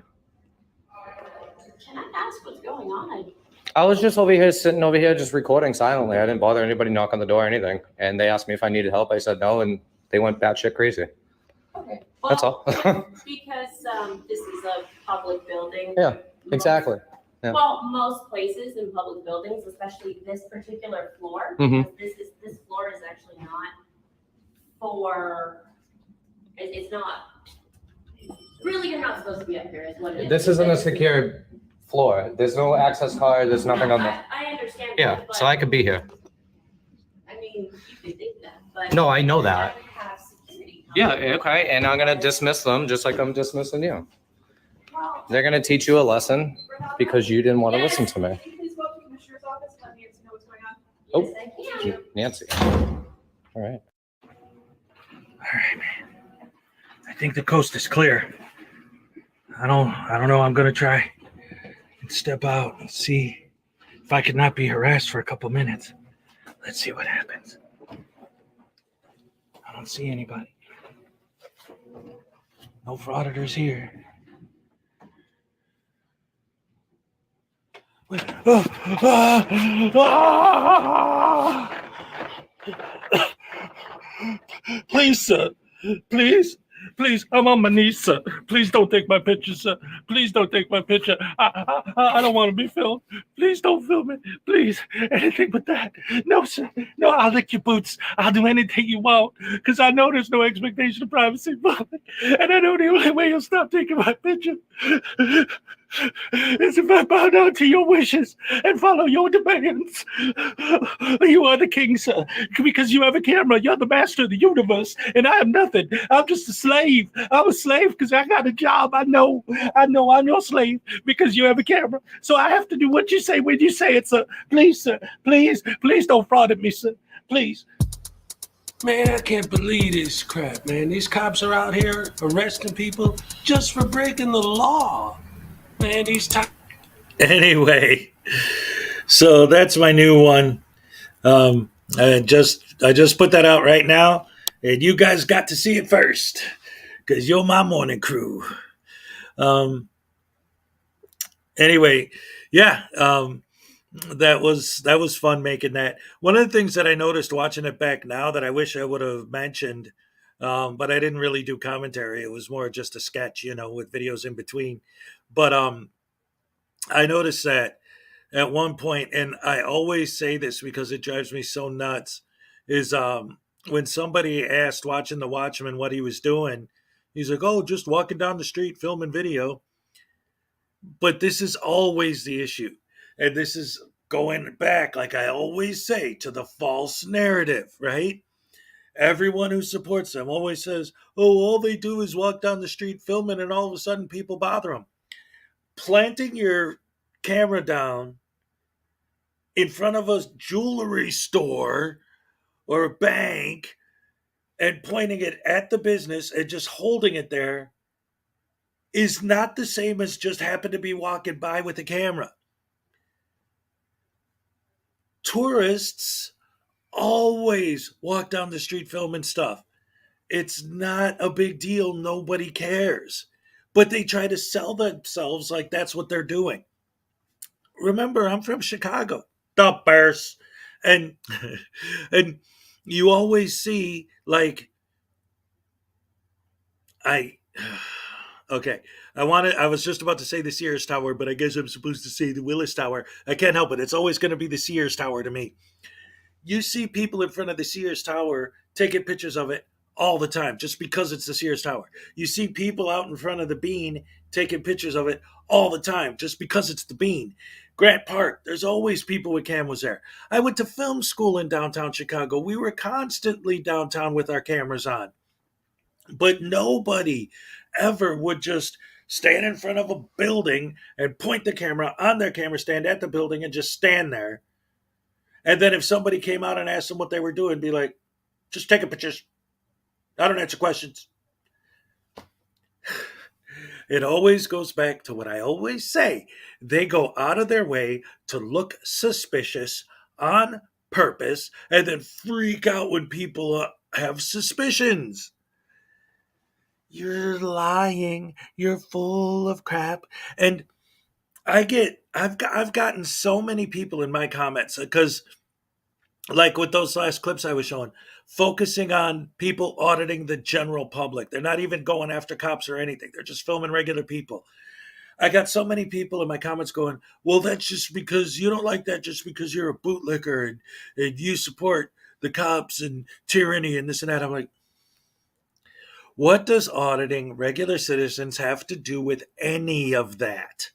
Can I ask what's going on? I was just sitting over here, just recording silently. I didn't bother anybody knock on the door or anything. And they asked me if I needed help. I said no, and they went batshit crazy. Okay. That's all. Because this is a public building. Yeah, exactly. Yeah. Well, most places in public buildings, especially this particular floor, Mhm. this floor is actually not for. It's not. Really, you're not supposed to be up here. Is what it is. This isn't a secure floor. There's no access card. There's nothing on the. I understand. Yeah, that, but, so I could be here. I mean, you could think that, but. No, I know that. You have security. Yeah, okay, and I'm gonna dismiss them just like I'm dismissing you. Well, They're gonna teach you a lesson because you didn't want to listen to me. Can you please go up to the commissioner's office and let Nancy know what's going on? Oh, yes, I can. Nancy. All right. All right, man. I think the coast is clear. I don't know. I'm gonna try and step out and see if I could not be harassed for a couple minutes. Let's see what happens. I don't see anybody. No frauditors here. Wait. Please, sir. Please, I'm on my knees, sir. Please don't take my picture, sir. Please don't take my picture. I don't want to be filmed. Please don't film me. Please, anything but that. No, sir. No, I'll lick your boots. I'll do anything you want because I know there's no expectation of privacy, and I know the only way you'll stop taking my picture is if I bow down to your wishes and follow your demands. You are the king, sir, because you have a camera. You're the master of the universe, and I am nothing. I'm just a slave. I'm a slave because I got a job. I know I'm your slave because you have a camera. So I have to do what you say when you say it, sir. Please, sir. Please don't fraud at me, sir. Please. Man, I can't believe this crap, man. These cops are out here arresting people just for breaking the law. Man, these times. Anyway, so that's my new one. I just put that out right now, and you guys got to see it first because you're my morning crew. Anyway, yeah, that was fun making that. One of the things that I noticed watching it back now that I wish I would have mentioned, but I didn't really do commentary. It was more just a sketch, with videos in between. But I noticed that at one point, and I always say this because it drives me so nuts, is when somebody asked watching The Watchmen what he was doing, He's like, oh, just walking down the street, filming video. But this is always the issue. And this is going back, like I always say, to the false narrative, right? Everyone who supports them always says, oh, all they do is walk down the street filming, and all of a sudden people bother them. Planting your camera down in front of a jewelry store or a bank and pointing it at the business and just holding it there is not the same as just happen to be walking by with a camera. Tourists always walk down the street filming stuff. It's not a big deal. Nobody cares. But they try to sell themselves like that's what they're doing. Remember, I'm from Chicago, the Bears. And and you always see like okay. I was just about to say the Sears Tower, but I guess I'm supposed to say the Willis Tower. I can't help it. It's always going to be the Sears Tower to me. You see people in front of the Sears Tower taking pictures of it all the time just because it's the Sears Tower. You see people out in front of the Bean taking pictures of it all the time just because it's the Bean. Grant Park, there's always people with cameras there. I went to film school in downtown Chicago. We were constantly downtown with our cameras on. But nobody ever would just stand in front of a building and point the camera on their camera stand at the building and just stand there. And then if somebody came out and asked them what they were doing, be like, just taking pictures. I don't answer questions. It always goes back to what I always say. They go out of their way to look suspicious on purpose and then freak out when people have suspicions. You're lying. You're full of crap. And I've gotten so many people in my comments because like with those last clips I was showing, focusing on people auditing the general public. They're not even going after cops or anything. They're just filming regular people. I got so many people in my comments going, well, that's just because you don't like that just because you're a bootlicker and you support the cops and tyranny and this and that. I'm like, what does auditing regular citizens have to do with any of that?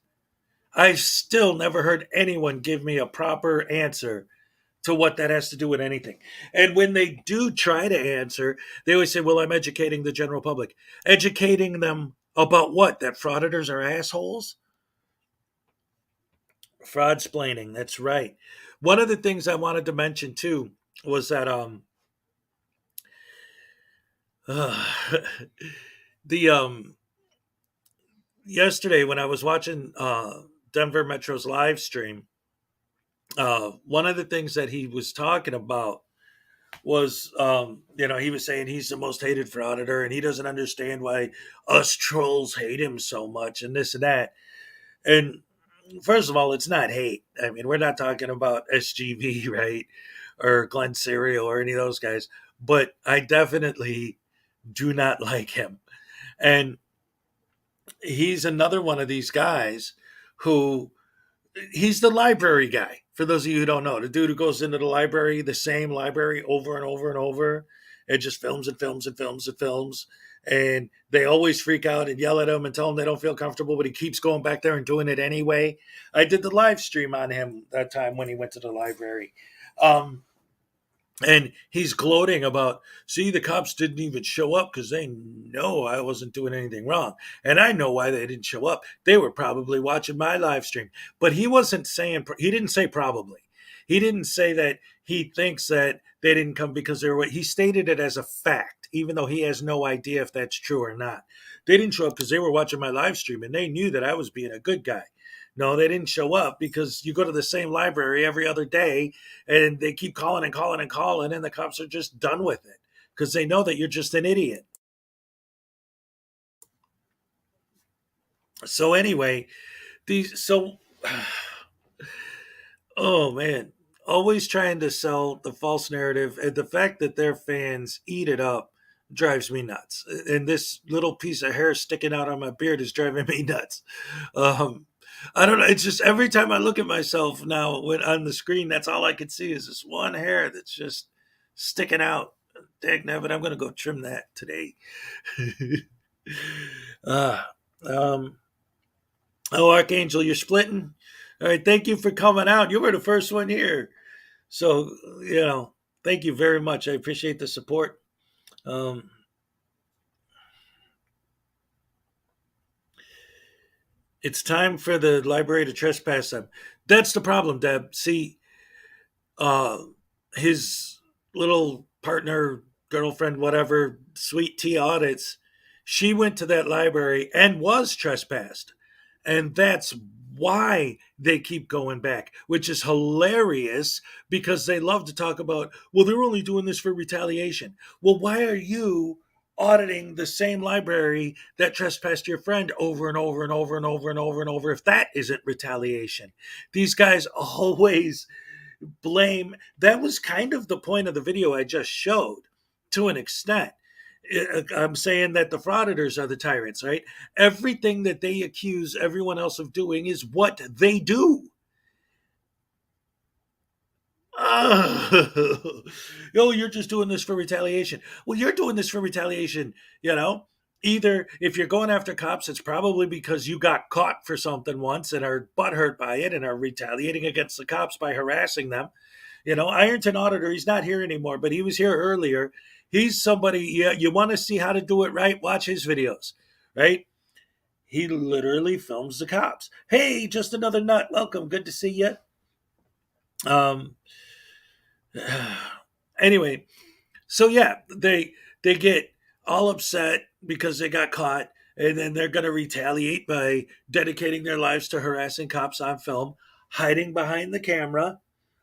I've still never heard anyone give me a proper answer to what that has to do with anything. And when they do try to answer, they always say, well, I'm educating the general public. Educating them about what? That frauditors are assholes? Fraudsplaining, that's right. One of the things I wanted to mention too was that the yesterday when I was watching Denver Metro's live stream, one of the things that he was talking about was, he was saying he's the most hated frauditor and he doesn't understand why us trolls hate him so much and this and that. And first of all, it's not hate. I mean, we're not talking about SGV, right? Or Glenn Serial or any of those guys. But I definitely do not like him. And he's another one of these guys who he's the library guy. For those of you who don't know, the dude who goes into the library, the same library over and over and over, and just films and films and films and films. And they always freak out and yell at him and tell him they don't feel comfortable, but he keeps going back there and doing it anyway. I did the live stream on him that time when he went to the library. And he's gloating about, see, the cops didn't even show up because they know I wasn't doing anything wrong. And I know why they didn't show up. They were probably watching my live stream. But he wasn't saying, he didn't say probably. He didn't say that he thinks that they didn't come because they were, he stated it as a fact, even though he has no idea if that's true or not. They didn't show up because they were watching my live stream and they knew that I was being a good guy. No, they didn't show up because you go to the same library every other day and they keep calling and calling and calling and the cops are just done with it because they know that you're just an idiot. So anyway, oh man, always trying to sell the false narrative and the fact that their fans eat it up drives me nuts. And this little piece of hair sticking out on my beard is driving me nuts. I don't know. It's just every time I look at myself now on the screen, that's all I can see is this one hair that's just sticking out. Dang nabbit, I'm going to go trim that today. uh, um, oh, Archangel, you're splitting. All right, thank you for coming out. You were the first one here, so thank you very much. I appreciate the support. Um, it's time for the library to trespass them. That's the problem, Deb. See, uh, his little partner, girlfriend, whatever, sweet tea audits, she went to that library and was trespassed. And that's why they keep going back, which is hilarious because they love to talk about, well, they're only doing this for retaliation. Well, why are you auditing the same library that trespassed your friend over and over and over and over and over and over if that isn't retaliation? These guys always blame. That was kind of the point of the video I just showed to an extent. I'm saying that the frauditors are the tyrants, right? Everything that they accuse everyone else of doing is what they do. Oh, you're just doing this for retaliation. Well, you're doing this for retaliation, Either if you're going after cops, it's probably because you got caught for something once and are butthurt by it and are retaliating against the cops by harassing them. Ironton Auditor, he's not here anymore, but he was here earlier. He's somebody, you want to see how to do it right? Watch his videos, right? He literally films the cops. Hey, just another nut. Welcome. Good to see you. Anyway, so yeah, they get all upset because they got caught, and then they're going to retaliate by dedicating their lives to harassing cops on film, hiding behind the camera.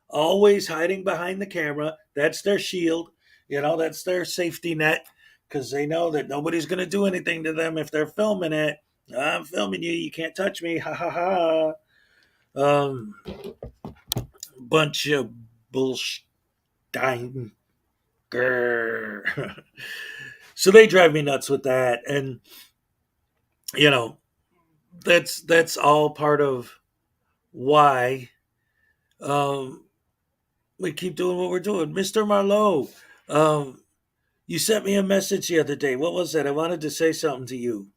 Always hiding behind the camera. That's their shield. That's their safety net because they know that nobody's going to do anything to them if they're filming it. I'm filming you. You can't touch me. Ha ha ha. Bunch of bullshit. So they drive me nuts with that. And, that's all part of why we keep doing what we're doing. Mr. Marlowe, you sent me a message the other day. What was that? I wanted to say something to you,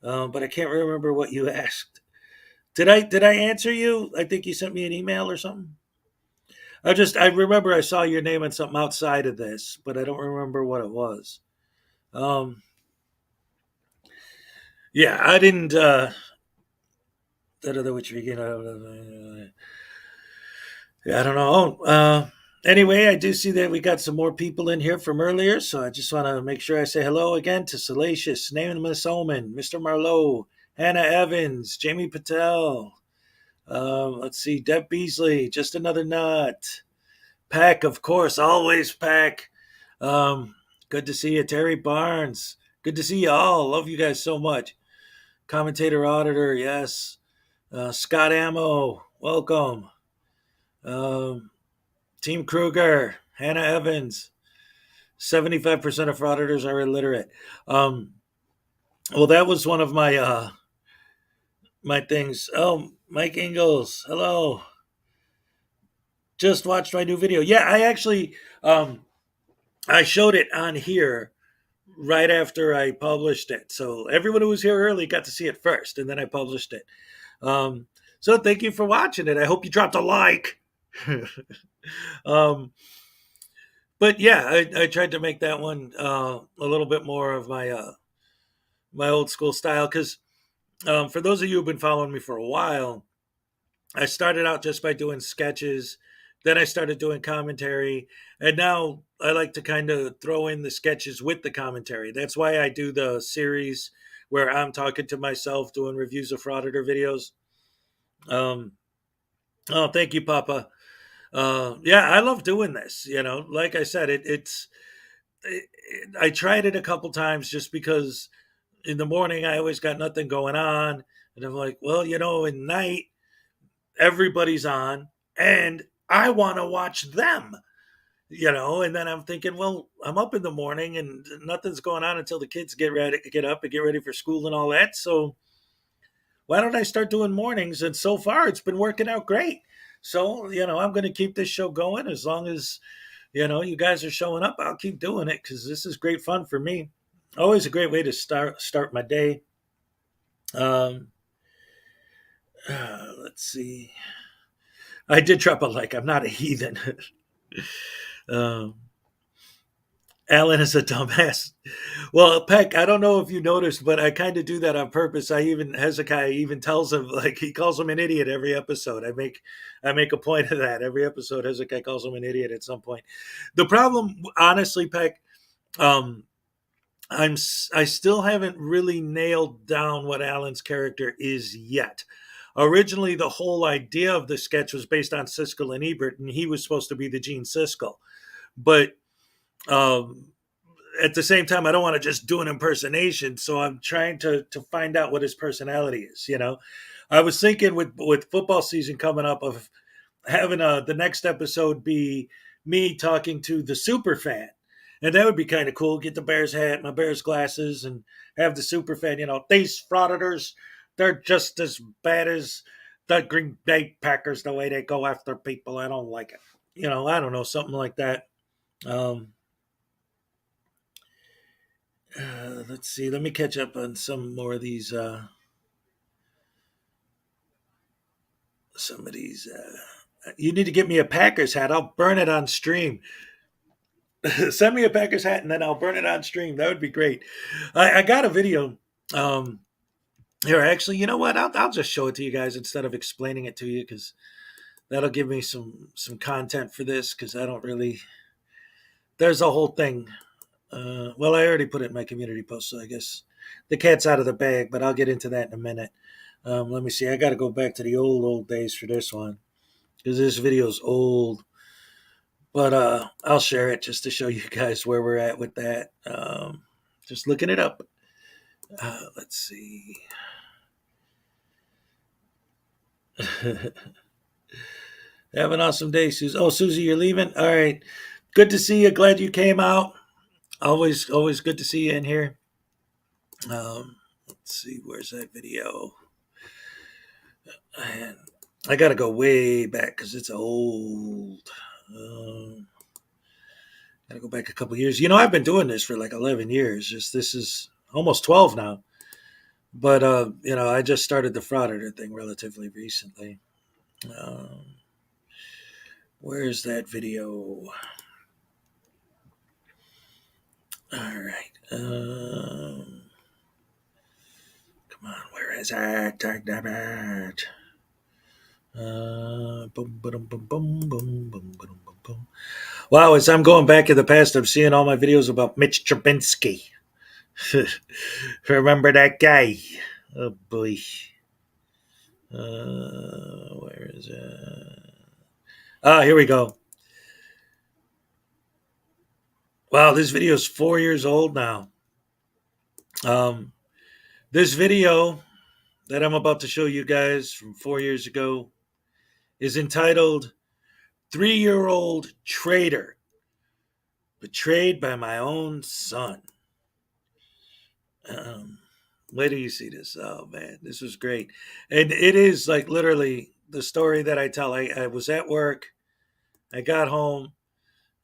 but I can't remember what you asked. Did I answer you? I think you sent me an email or something. I remember I saw your name on something outside of this, but I don't remember what it was. Yeah, I didn't. Which begin. I don't know. Anyway, I do see that we got some more people in here from earlier, so I just want to make sure I say hello again to Salacious, Nameless Omen, Mr. Marlowe, Hannah Evans, Jamie Patel. Let's see, Deb Beasley, just another nut. Pack, of course, always Pack. Good to see you, Terry Barnes. Good to see you all. Love you guys so much. Commentator Auditor, yes. Scott Ammo, welcome. Team Kruger, Hannah Evans. 75% of frauditors are illiterate. Well, that was one of my my things. Oh, Mike Ingalls, hello. Just watched my new video. Yeah, I actually I showed it on here right after I published it. So everyone who was here early got to see it first, and then I published it. So thank you for watching it. I hope you dropped a like. But yeah, I tried to make that one a little bit more of my my old school style because for those of you who've been following me for a while, I started out just by doing sketches. Then I started doing commentary, and now I like to kind of throw in the sketches with the commentary. That's why I do the series where I'm talking to myself doing reviews of Frauditor videos. Oh, thank you, Papa. Yeah, I love doing this. Like I said, I tried it a couple times just because in the morning I always got nothing going on, and I'm like, well, at night everybody's on, and I want to watch them. And then I'm thinking, well, I'm up in the morning and nothing's going on until the kids get up and get ready for school and all that. So why don't I start doing mornings? And so far it's been working out great. So, I'm going to keep this show going as long as, you guys are showing up. I'll keep doing it because this is great fun for me. Always a great way to start my day. Let's see. I did drop a like. I'm not a heathen. um, Alan is a dumbass. Well, Peck, I don't know if you noticed, but I kind of do that on purpose. Hezekiah even tells him, like, he calls him an idiot every episode. I make a point of that every episode. Hezekiah calls him an idiot at some point. The problem, honestly, Peck, um, I still haven't really nailed down what Alan's character is yet. Originally, the whole idea of the sketch was based on Siskel and Ebert, and he was supposed to be the Gene Siskel, but um, at the same time, I don't want to just do an impersonation. So I'm trying to find out what his personality is. I was thinking with football season coming up of having the next episode be me talking to the super fan, and that would be kind of cool. Get the Bears hat, my Bears glasses, and have the super fan. These frauditors, they're just as bad as the Green Bay Packers. The way they go after people, I don't like it. I don't know, something like that. Let's see. Let me catch up on some more of these. Some of these. You need to get me a Packers hat. I'll burn it on stream. Send me a Packers hat and then I'll burn it on stream. That would be great. I got a video. Here, actually, you know what? I'll just show it to you guys instead of explaining it to you because that'll give me some content for this because I don't really. There's a whole thing. Well, I already put it in my community post, so I guess the cat's out of the bag, but I'll get into that in a minute. Let me see. I got to go back to the old days for this one because this video's old. But I'll share it just to show you guys where we're at with that. Just looking it up. Let's see. Have an awesome day, Susie. Oh, Susie, you're leaving? All right. Good to see you. Glad you came out. Always good to see you in here. Let's see. Where's that video? And I got to go way back because it's old. Got to go back a couple years. I've been doing this for like 11 years. This is almost 12 now. But, I just started the Frauditor thing relatively recently. Where's that video? All right. Come on, where is it? Damn it. Boom, boom, boom, boom, boom, boom, boom, boom, boom. Wow, as I'm going back in the past, I'm seeing all my videos about Mitch Trubinsky. Remember that guy? Oh boy. Where is it? Here we go. Wow, this video is 4 years old now. This video that I'm about to show you guys from 4 years ago is entitled 3-Year-Old Traitor, Betrayed by My Own Son. Wait till you see this. Oh man, this was great. And it is like literally the story that I tell. I was at work, I got home,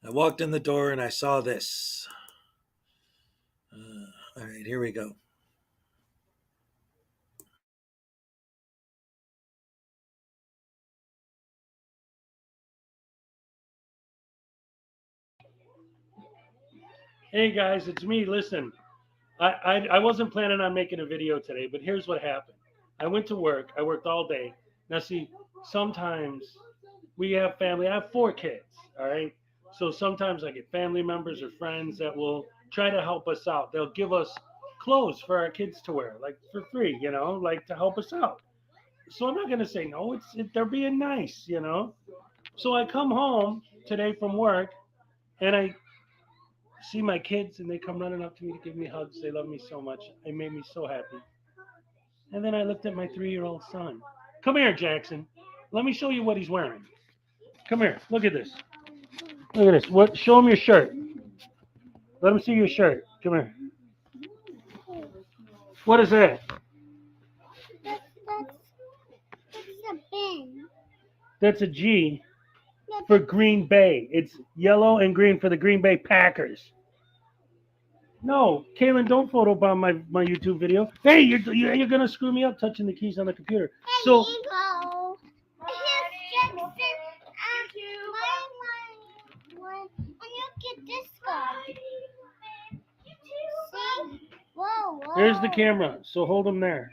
I walked in the door and I saw this. All right, here we go. Hey guys, it's me. Listen, I wasn't planning on making a video today, but here's what happened. I went to work. I worked all day. Now, see, sometimes we have family. I have 4 kids, all right? So sometimes I get family members or friends that will try to help us out. They'll give us clothes for our kids to wear, like for free, like to help us out. So I'm not going to say no. They're being nice, So I come home today from work and I see my kids and they come running up to me to give me hugs. They love me so much. It made me so happy. And then I looked at my 3-year-old son. Come here, Jackson. Let me show you what he's wearing. Come here. Look at this. Look at this. What? Show him your shirt. Let him see your shirt. Come here. What is that? That's a bin. That's a G for Green Bay. It's yellow and green for the Green Bay Packers. No, Kaylin, don't photobomb my YouTube video. Hey, you're gonna screw me up touching the keys on the computer. So Here you go. Here's one. And you get this guy. See? Whoa, whoa. here's the camera. So hold him there,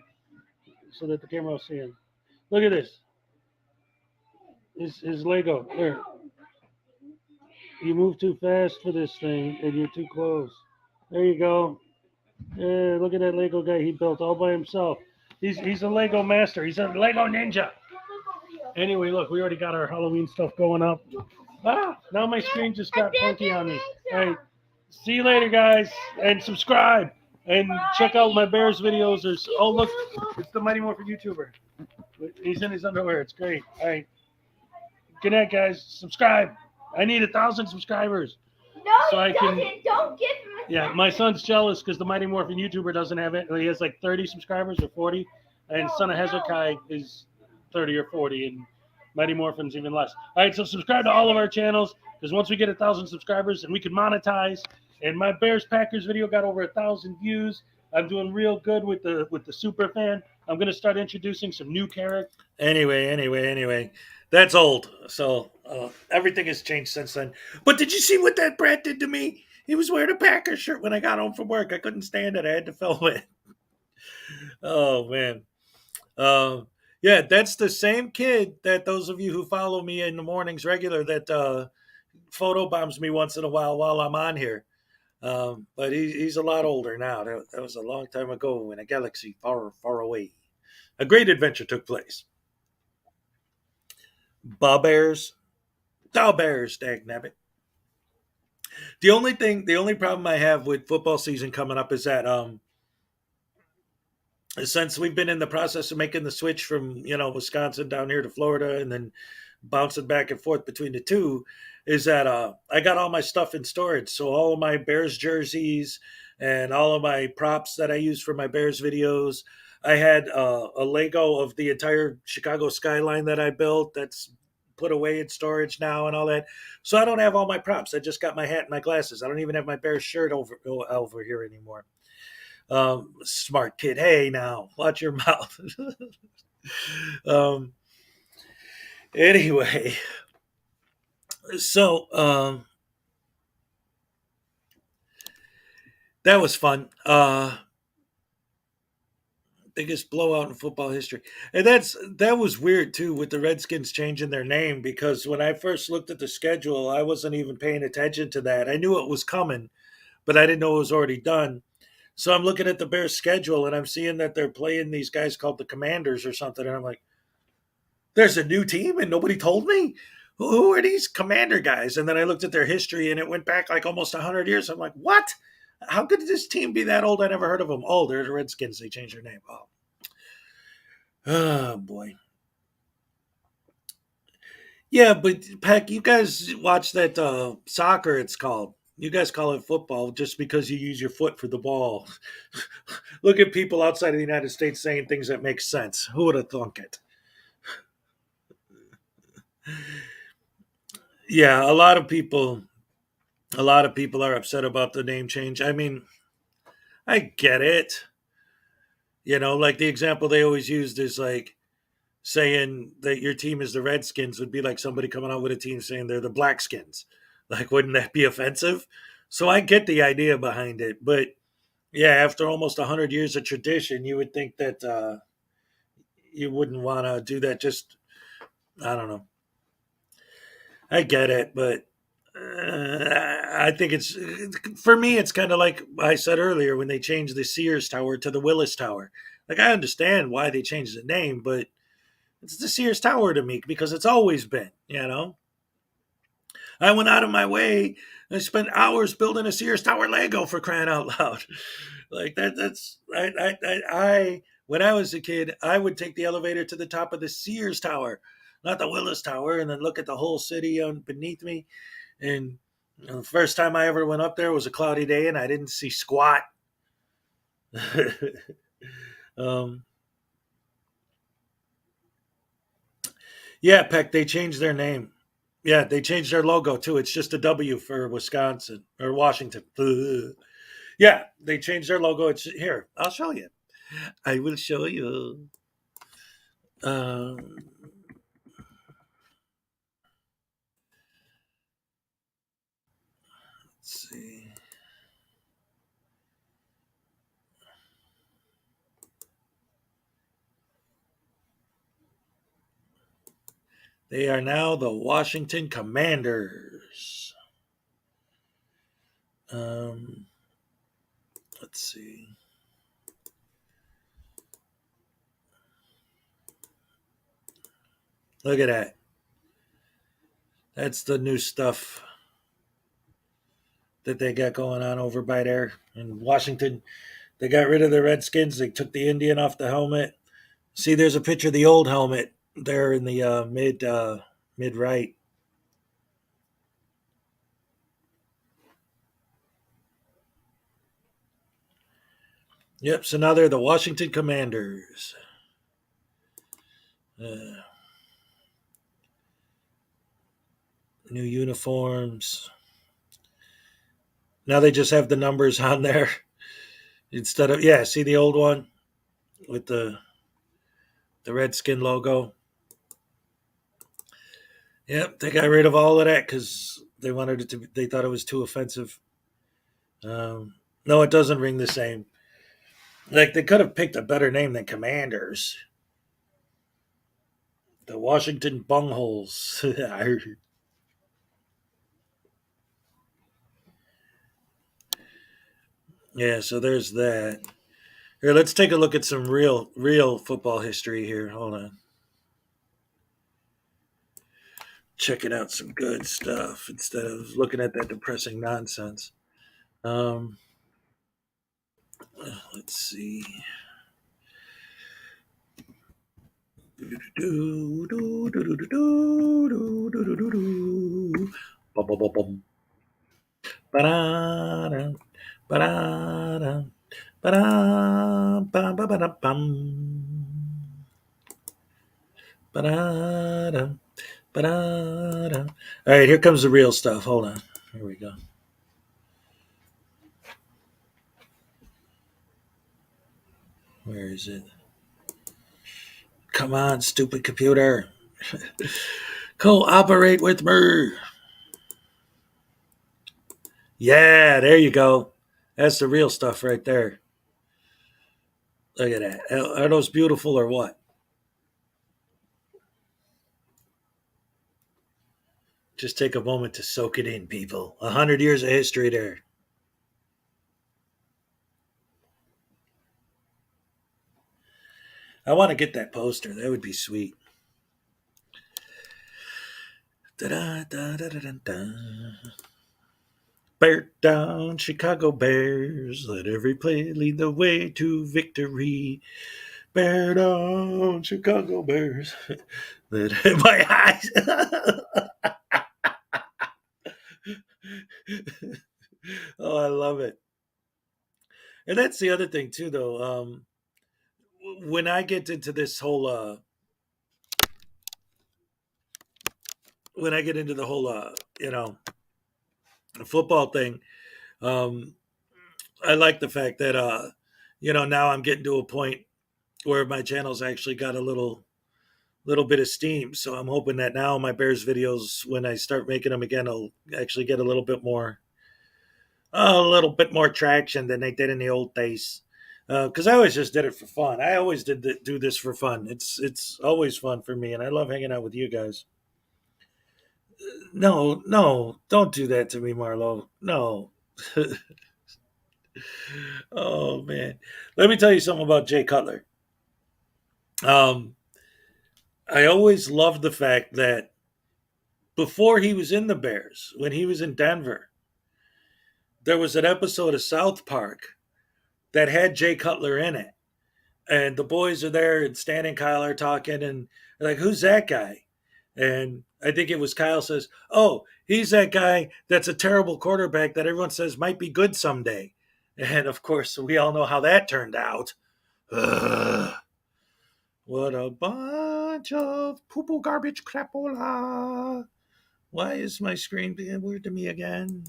so that the camera will see him. Look at this. His Lego. There. You move too fast for this thing, and you're too close. There you go. Yeah, look at that Lego guy he built all by himself. He's a Lego master. He's a Lego ninja. Anyway, look, we already got our Halloween stuff going up. Now my screen just got funky on me. All right, see you later, guys, and subscribe and check out my Bears videos. Oh look, it's the Mighty Morphin YouTuber. He's in his underwear. It's great. All right, good night, guys. Subscribe. I need 1,000 subscribers. No, so I can. Don't give him a Yeah, my son's jealous because the Mighty Morphin YouTuber doesn't have it. He has like 30 subscribers or 40, and son of Hezokuai is 30 or 40, and Mighty Morphin's even less. All right, so subscribe to all of our channels because once we get 1,000 subscribers and we can monetize, and my Bears Packers video got over 1,000 views. I'm doing real good with the super fan. I'm gonna start introducing some new characters. Anyway, that's old. So everything has changed since then. But did you see what that brat did to me? He was wearing a Packers shirt when I got home from work. I couldn't stand it. I had to film it. Oh man. Yeah, that's the same kid that those of you who follow me in the mornings regular that photobombs me once in a while I'm on here. But he's a lot older now. That was a long time ago in a galaxy far, far away. A great adventure took place. Bears, dagnabbit. The only problem I have with football season coming up is that since we've been in the process of making the switch from Wisconsin down here to Florida and then bouncing back and forth between the two, is that I got all my stuff in storage. So all of my Bears jerseys and all of my props that I use for my Bears videos. I had a Lego of the entire Chicago skyline that I built that's put away in storage now and all that. So I don't have all my props. I just got my hat and my glasses. I don't even have my Bears shirt over here anymore. Smart kid. Hey, now watch your mouth. Anyway, so that was fun. Biggest blowout in football history. And that was weird too with the Redskins changing their name, because when I first looked at the schedule, I wasn't even paying attention to that. I knew it was coming, but I didn't know it was already done. So I'm looking at the Bears schedule and I'm seeing that they're playing these guys called the Commanders or something. And I'm like, there's a new team and nobody told me? Who are these Commander guys? And then I looked at their history and it went back like almost 100 years. I'm like, what? How could this team be that old? I never heard of them. Oh, they're the Redskins. They changed their name. Oh boy. Yeah, but Peck, you guys watch that soccer, it's called. You guys call it football just because you use your foot for the ball. Look at people outside of the United States saying things that make sense. Who would have thunk it? Yeah, a lot of people are upset about the name change. I mean, I get it. Like the example they always used is like saying that your team is the Redskins would be like somebody coming out with a team saying they're the Blackskins. Like, wouldn't that be offensive? So I get the idea behind it. But yeah, after almost 100 years of tradition, you would think that you wouldn't want to do that. Just, I don't know. I get it, but I think for me, it's kind of like I said earlier when they changed the Sears Tower to the Willis Tower. Like, I understand why they changed the name, but it's the Sears Tower to me because it's always been, I went out of my way. I spent hours building a Sears Tower Lego, for crying out loud. Like I when I was a kid, I would take the elevator to the top of the Sears Tower, not the Willis Tower, and then look at the whole city beneath me. And the first time I ever went up there was a cloudy day, and I didn't see squat. Yeah, Peck, they changed their name. Yeah, they changed their logo too. It's just a W for Wisconsin or Washington. Yeah, they changed their logo. It's here. I'll show you. I will show you. Um, let's see. They are now the Washington Commanders. Let's see. Look at that. That's the new stuff that they got going on over by there in Washington. They got rid of the Redskins. They took the Indian off the helmet. See, there's a picture of the old helmet there in the mid right. Yep. So now they're the Washington Commanders. New uniforms. Now they just have the numbers on there instead of see the old one with the Redskin logo. Yep, they got rid of all of that because they wanted it to. They thought it was too offensive. No, it doesn't ring the same. Like they could have picked a better name than Commanders. The Washington Bungholes. Yeah, so there's that. Here, let's take a look at some real football history here. Hold on. Checking out some good stuff instead of looking at that depressing nonsense. Let's see. All right, here comes the real stuff. Hold on. Here we go. Where is it? Come on, stupid computer. Cooperate with me. Yeah, there you go. That's the real stuff right there. Look at that. Are those beautiful or what? Just take a moment to soak it in, people. 100 years of history there. I want to get that poster. That would be sweet. Bear down, Chicago Bears. Let every play lead the way to victory. Bear down, Chicago Bears. Let my eyes. Oh, I love it. And that's the other thing too, though. When I get into this whole, when I get into the whole, football thing, I like the fact that, now I'm getting to a point where my channel's actually got a little bit of steam. So I'm hoping that now my Bears videos, when I start making them again, will actually get a little bit more traction than they did in the old days. Because I always just did it for fun. I always do this for fun. It's always fun for me, and I love hanging out with you guys. No, don't do that to me, Marlo. No. Oh man, let me tell you something about Jay Cutler. I always loved the fact that before he was in the Bears, when he was in Denver, there was an episode of South Park that had Jay Cutler in it. And the boys are there, and Stan and Kyle are talking, and they're like, who's that guy? And I think it was Kyle says, oh, he's that guy that's a terrible quarterback that everyone says might be good someday. And of course, we all know how that turned out. Ugh. What a bunch of poo-poo garbage crapola. Why is my screen being weird to me again?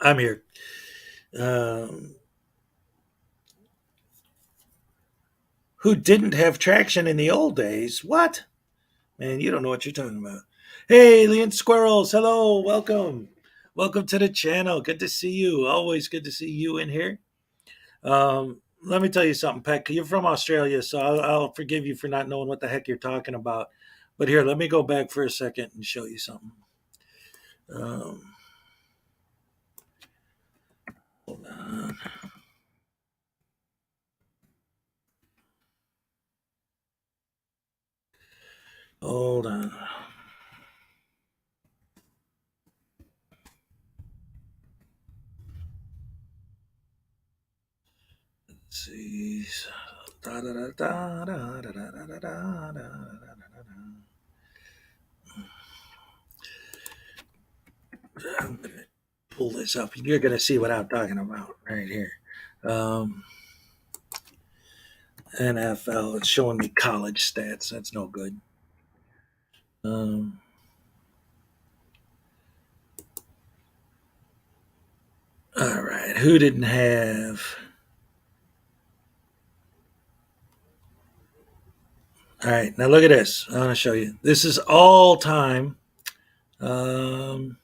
I'm here. Um, who didn't have traction in the old days? What? Man, you don't know what you're talking about. Hey, Leon Squirrels. Hello. Welcome. Welcome to the channel. Good to see you. Always good to see you in here. Let me tell you something, Peck. You're from Australia, so I'll forgive you for not knowing what the heck you're talking about. But here, let me go back for a second and show you something. Hold on. Hold on. Let's see. Da, da, da, da, da, da, da, da, da, da, I'm gonna pull this up. You're gonna see what I'm talking about right here. Um, NFL. It's showing me college stats. That's no good. Um, all right. Who didn't have? All right. Now look at this. I want to show you. This is all time. Um,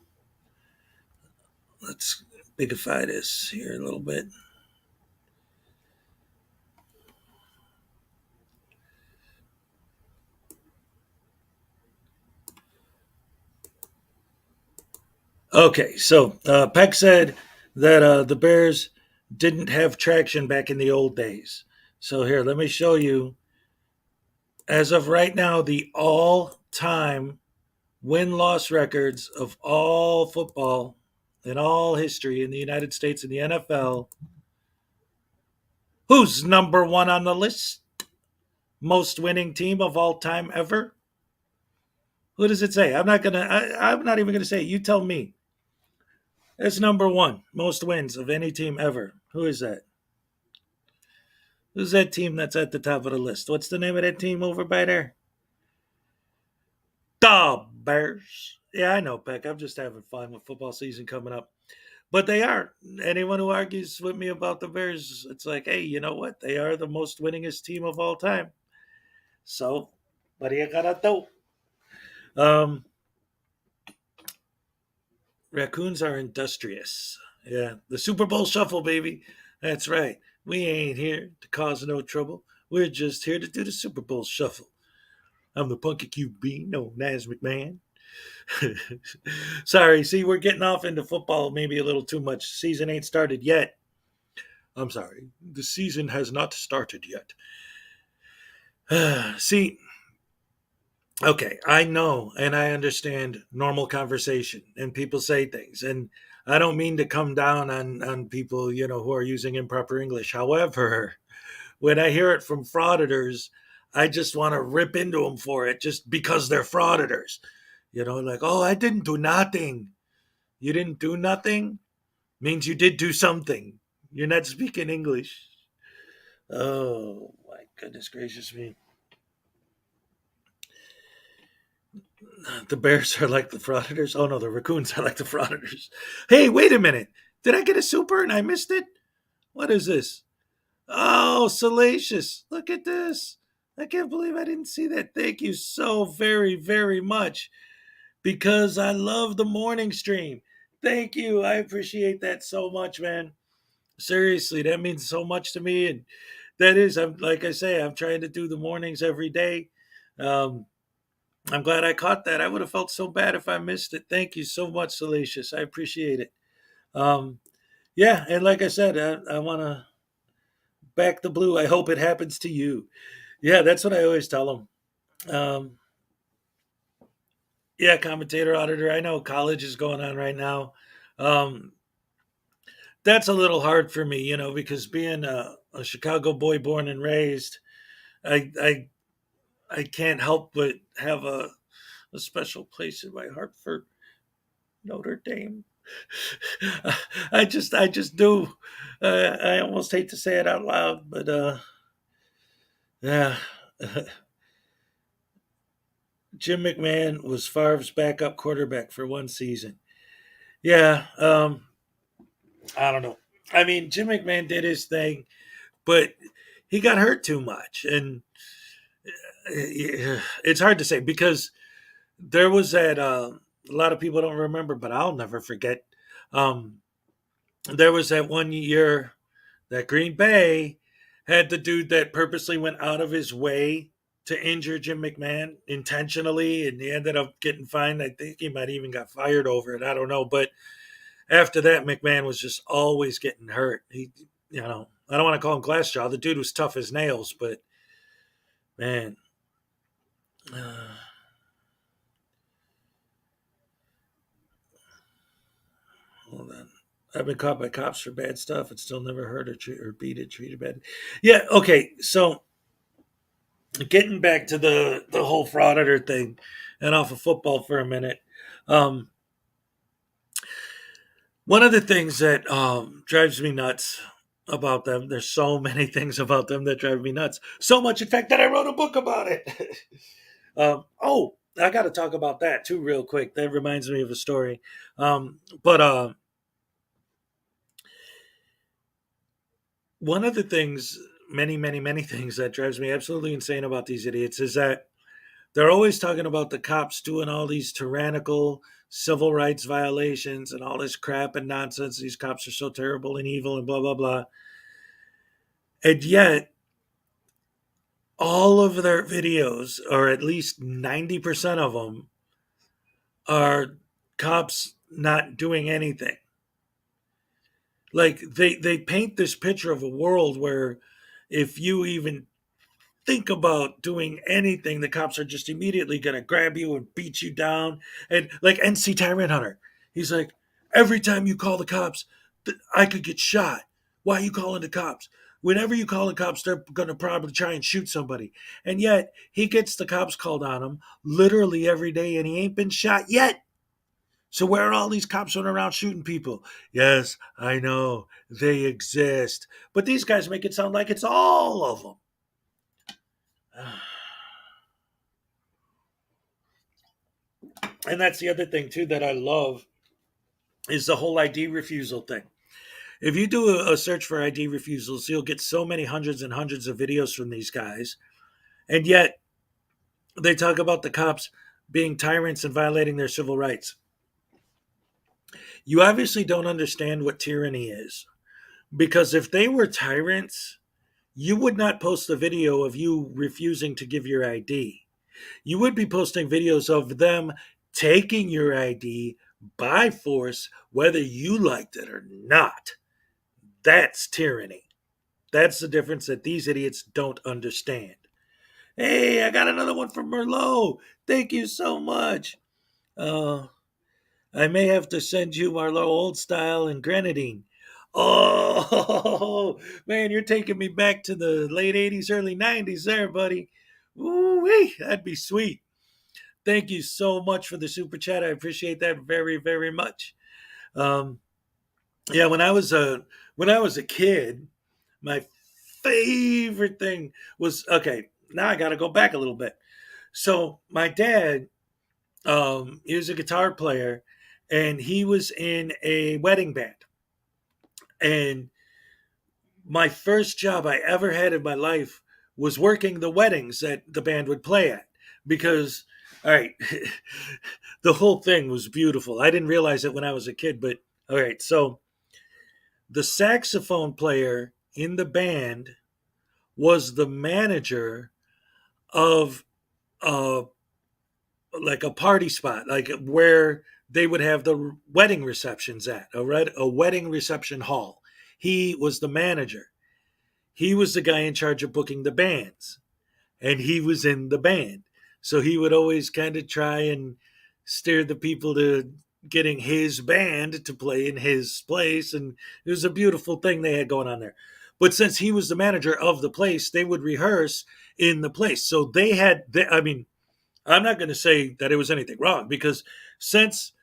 let's bigify this here a little bit. Okay, so Peck said that the Bears didn't have traction back in the old days. So here, let me show you. As of right now, the all-time win-loss records of all football in all history in the United States and the NFL. Who's number one on the list? Most winning team of all time ever? Who does it say? I'm not even gonna say it. You tell me. That's number one, most wins of any team ever. Who is that? Who's that team that's at the top of the list? What's the name of that team over by there? The Bears. Yeah, I know, Peck. I'm just having fun with football season coming up. But they are. Anyone who argues with me about the Bears, it's like, hey, you know what? They are the most winningest team of all time. So, what do you gotta do? Raccoons are industrious. Yeah, the Super Bowl shuffle, baby. That's right. We ain't here to cause no trouble. We're just here to do the Super Bowl shuffle. I'm the punky QB known as McMahon. Sorry, see, we're getting off into football maybe a little too much. Season ain't started yet. I'm sorry, the season has not started yet. See, okay, I know and I understand normal conversation and people say things. And I don't mean to come down on people, who are using improper English. However, when I hear it from frauditors, I just want to rip into them for it just because they're frauditors. Like, oh, I didn't do nothing. You didn't do nothing? Means you did do something. You're not speaking English. Oh, my goodness gracious me. The Bears are like the frauditors. Oh, no, the Raccoons are like the frauditors. Hey, wait a minute. Did I get a super and I missed it? What is this? Oh, Salacious. Look at this. I can't believe I didn't see that. Thank you so very, very much because I love the morning stream. Thank you. I appreciate that so much, man. Seriously, that means so much to me. And that is, I'm like I say, I'm trying to do the mornings every day. I'm glad I caught that. I would have felt so bad if I missed it. Thank you so much, Salacious. I appreciate it. Yeah, and like I said, I want to back the blue. I hope it happens to you. Yeah, that's what I always tell them. Yeah, commentator, auditor. I know college is going on right now. Um, that's a little hard for me, because being a Chicago boy born and raised, I can't help but have a special place in my heart for Notre Dame. I just do. I almost hate to say it out loud, but yeah. Jim McMahon was Favre's backup quarterback for one season. Yeah, I don't know. I mean, Jim McMahon did his thing, but he got hurt too much, and it's hard to say because there was that. A lot of people don't remember, but I'll never forget. Um, there was that one year that Green Bay had the dude that purposely went out of his way to injure Jim McMahon intentionally, and he ended up getting fined. I think he might even got fired over it. I don't know, but after that, McMahon was just always getting hurt. I don't want to call him Glassjaw. The dude was tough as nails, but man, hold on. I've been caught by cops for bad stuff and still never hurt or treated bad. Yeah, okay. So getting back to the whole frauditor thing and off of football for a minute. One of the things that drives me nuts about them, there's so many things about them that drive me nuts. So much, in fact, that I wrote a book about it. I got to talk about that too, real quick. That reminds me of a story. But one of the things, many things that drives me absolutely insane about these idiots is that they're always talking about the cops doing all these tyrannical civil rights violations and all this crap and nonsense. These cops are so terrible and evil and blah, blah, blah. And yet, all of their videos, or at least 90% of them, are cops not doing anything. Like they paint this picture of a world where if you even think about doing anything, the cops are just immediately going to grab you and beat you down. And like NC Tyrant Hunter, he's like, every time you call the cops, I could get shot. Why are you calling the cops? Whenever you call the cops, they're going to probably try and shoot somebody. And yet he gets the cops called on him literally every day and he ain't been shot yet. So where are all these cops running around shooting people? Yes, I know they exist. But these guys make it sound like it's all of them. And that's the other thing too that I love is the whole ID refusal thing. If you do a search for ID refusals, you'll get so many hundreds and hundreds of videos from these guys. And yet they talk about the cops being tyrants and violating their civil rights. You obviously don't understand what tyranny is. Because if they were tyrants, you would not post a video of you refusing to give your ID. You would be posting videos of them taking your ID by force, whether you liked it or not. That's tyranny. That's the difference that these idiots don't understand. Hey, I got another one from Merlot. Thank you so much. I may have to send you Merlot Old Style and Grenadine. Oh, man, you're taking me back to the late 80s, early 90s there, buddy. Ooh-wee, that'd be sweet. Thank you so much for the super chat. I appreciate that very, very much. Yeah, when I was a kid, my favorite thing was okay. Now I got to go back a little bit. So my dad, he was a guitar player, and he was in a wedding band. And my first job I ever had in my life was working the weddings that the band would play at. Because, all right, the whole thing was beautiful. I didn't realize it when I was a kid, but all right. So the saxophone player in the band was the manager of like a party spot, like where they would have the wedding receptions at, a wedding reception hall. He was the manager. He was the guy in charge of booking the bands, and he was in the band. So he would always kind of try and steer the people to getting his band to play in his place. And it was a beautiful thing they had going on there. But since he was the manager of the place, they would rehearse in the place. So they had, I'm not going to say that it was anything wrong, because since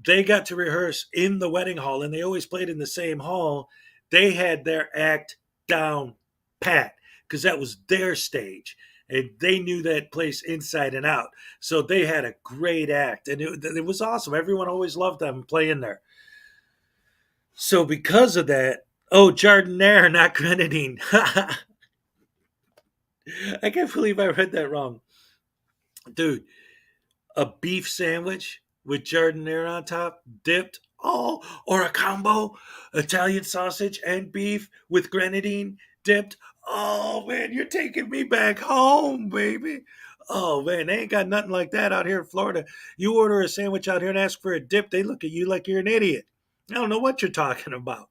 they got to rehearse in the wedding hall and they always played in the same hall, they had their act down pat, because that was their stage and they knew that place inside and out. So they had a great act, and it was awesome. Everyone always loved them playing there. So because of that, oh, Jardiniere, not grenadine. I can't believe I read that wrong. Dude, a beef sandwich with Jardiniere on top, dipped, oh, or a combo, Italian sausage and beef with grenadine dipped. Oh man, you're taking me back home, baby. Oh man, they ain't got nothing like that out here in Florida. You order a sandwich out here and ask for a dip, they look at you like you're an idiot. I don't know what you're talking about.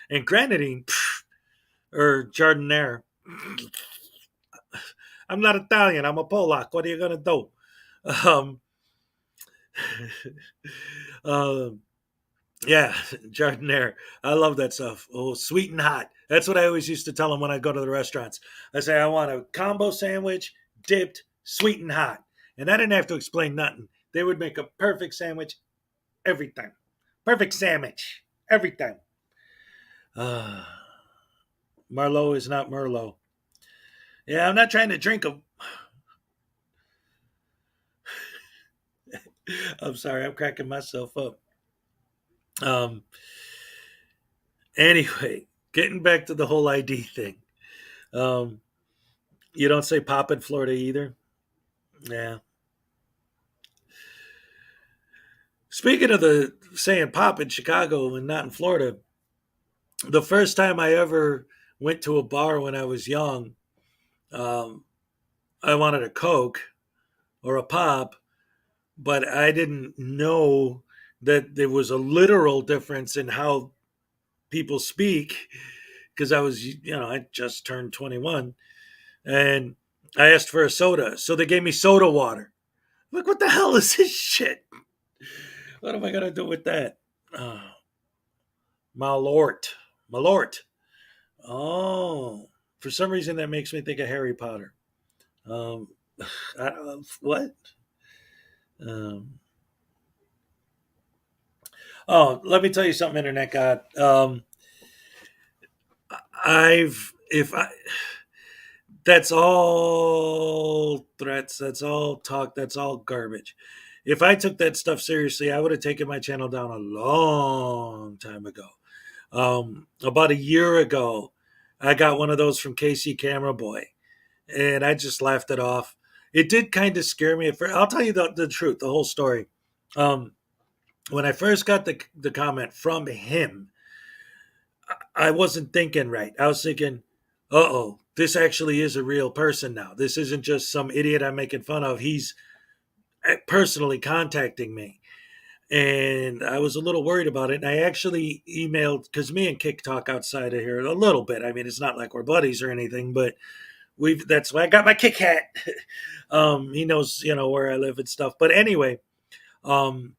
And grenadine, or Jardiniere. I'm not Italian. I'm a Polak. What are you gonna do? Um, um, yeah, Jardiniere. I love that stuff. Oh, sweet and hot. That's what I always used to tell them when I go to the restaurants. I say I want a combo sandwich, dipped, sweet and hot, and I didn't have to explain nothing. They would make a perfect sandwich every time. Perfect sandwich every time. Marlowe is not Merlot. Yeah, I'm not trying to drink them. I'm sorry, I'm cracking myself up. Um. Anyway, getting back to the whole ID thing. Um. You don't say pop in Florida either. Yeah. Speaking of the saying pop in Chicago and not in Florida, the first time I ever went to a bar when I was young, um, I wanted a Coke or a pop, but I didn't know that there was a literal difference in how people speak because I just turned 21 and I asked for a soda. So they gave me soda water. Like, what the hell is this shit? What am I going to do with that? Malort. Malort. Oh, for some reason that makes me think of Harry Potter. Um, I don't know, what? Um, oh, let me tell you something, Internet God. If I, that's all threats, that's all talk, that's all garbage. If I took that stuff seriously, I would have taken my channel down a long time ago. About a year ago, I got one of those from KC Camera Boy, and I just laughed it off. It did kind of scare me at first. I'll tell you the truth, the whole story. When I first got the comment from him, I wasn't thinking right. I was thinking, uh-oh, this actually is a real person now. This isn't just some idiot I'm making fun of. He's personally contacting me. And I was a little worried about it. And I actually emailed, because me and Kick talk outside of here a little bit. I mean, it's not like we're buddies or anything, but that's why I got my Kick hat. He knows, where I live and stuff. But anyway, I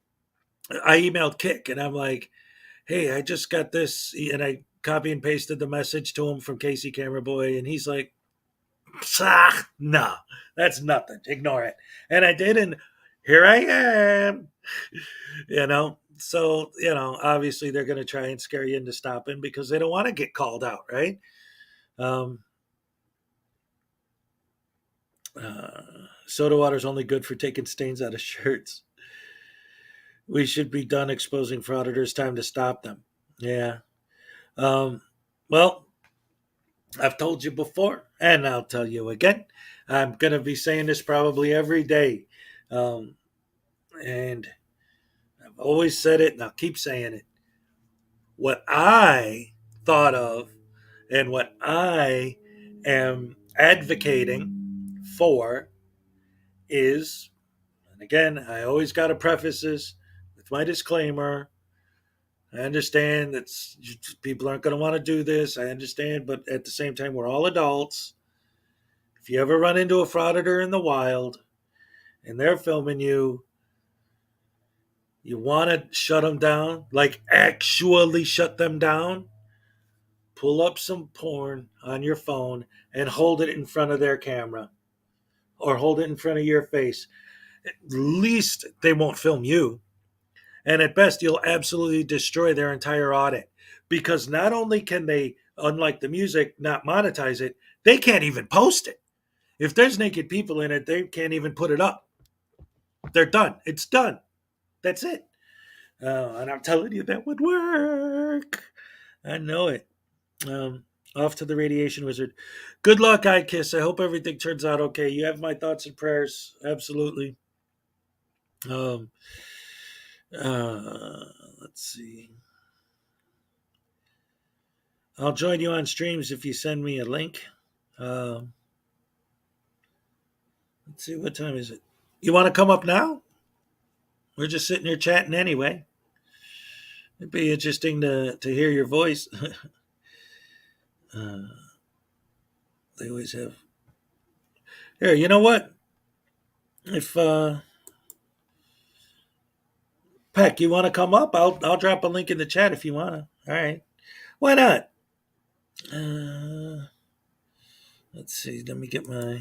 emailed Kick and I'm like, hey, I just got this. And I copy and pasted the message to him from KC Camera Boy. And he's like, no, that's nothing. Ignore it. And I did. And here I am. So obviously they're going to try and scare you into stopping because they don't want to get called out, right? Soda water's only good for taking stains out of shirts. We should be done exposing frauditors. Time to stop them. Yeah. Well, I've told you before and I'll tell you again. I'm going to be saying this probably every day. And I've always said it and I'll keep saying it. What I thought of and what I am advocating for is, and again, I always got to preface this with my disclaimer. I understand that people aren't going to want to do this. I understand, but at the same time, we're all adults. If you ever run into a frauditor in the wild and they're filming you, you want to shut them down, like actually shut them down, pull up some porn on your phone and hold it in front of their camera or hold it in front of your face. At least they won't film you. And at best, you'll absolutely destroy their entire audit because not only can they, unlike the music, not monetize it, they can't even post it. If there's naked people in it, they can't even put it up. They're done. It's done. That's it. And I'm telling you, that would work. I know it. Off to the radiation wizard. Good luck, I Kiss. I hope everything turns out okay. You have my thoughts and prayers. Absolutely. Um, uh, let's see. I'll join you on streams if you send me a link. Um, let's see, what time is it? You want to come up now? We're just sitting here chatting anyway. It'd be interesting to hear your voice. uh, they always have. Here, you know what? If Peck, you want to come up? I'll drop a link in the chat if you want to. All right, why not? Let's see. Let me get my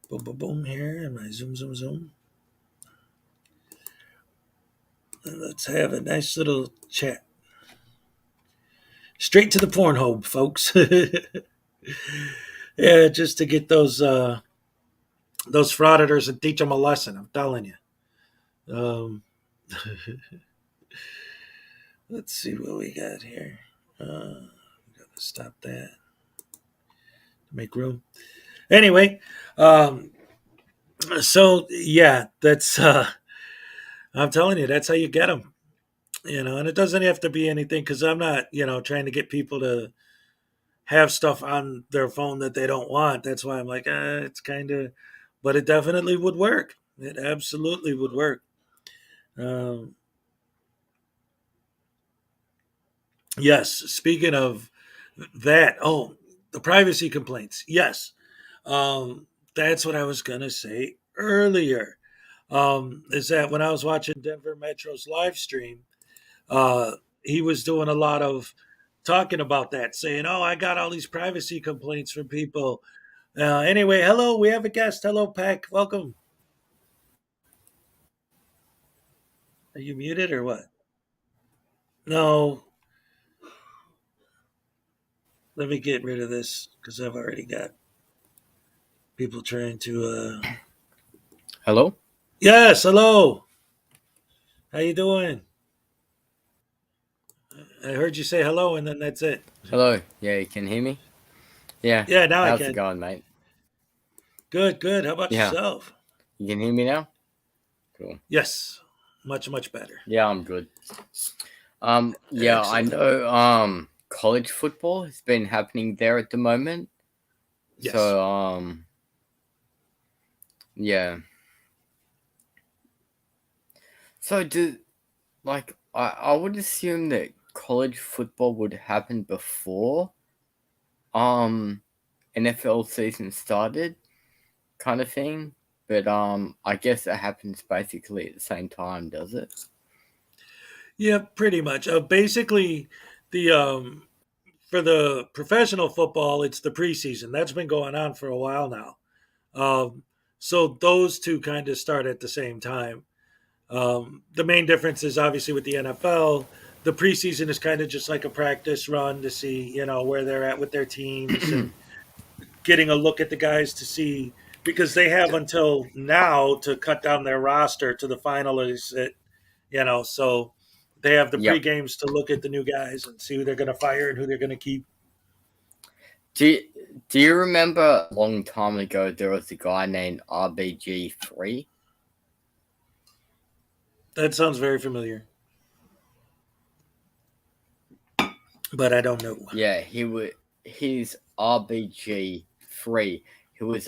boom boom boom here and my zoom zoom zoom. And let's have a nice little chat. Straight to the Pornhub, folks. Yeah, just to get those frauditors and teach them a lesson. I'm telling you. Let's see what we got here. Gotta stop that. Make room. Anyway, so yeah, that's. I'm telling you, that's how you get them. And it doesn't have to be anything because I'm not, trying to get people to have stuff on their phone that they don't want. That's why I'm like, it's kind of, but it definitely would work. It absolutely would work. Yes. Speaking of that, the privacy complaints. Yes. That's what I was going to say earlier. Is that when I was watching Denver Metro's live stream, he was doing a lot of talking about that, saying, "Oh, I got all these privacy complaints from people." Anyway, hello, we have a guest. Hello, Peck. Welcome. Are you muted or what? No. Let me get rid of this because I've already got people trying to. Hello? Yes, hello. How you doing? I heard you say hello, and then that's it. Hello. Yeah, you can hear me? Yeah. Yeah, now I How's can. it going, mate? Good, good. How about Yeah. yourself? You can hear me now? Cool. Yes, much, much better. Yeah, I'm good. Yeah, Excellent. I know college football has been happening there at the moment. Yes. So yeah. So I would assume that college football would happen before NFL season started, kind of thing. But I guess it happens basically at the same time, does it? Yeah, pretty much. Basically, the for the professional football, it's the preseason. That's been going on for a while now. So those two kind of start at the same time. The main difference is obviously with the NFL. The preseason is kind of just like a practice run to see, where they're at with their teams and getting a look at the guys to see because they have until now to cut down their roster to the finalists. So they have the Yep. pre-games to look at the new guys and see who they're going to fire and who they're going to keep. Do you remember a long time ago there was a guy named RBG3? That sounds very familiar. But I don't know. Yeah, he's RBG3. He was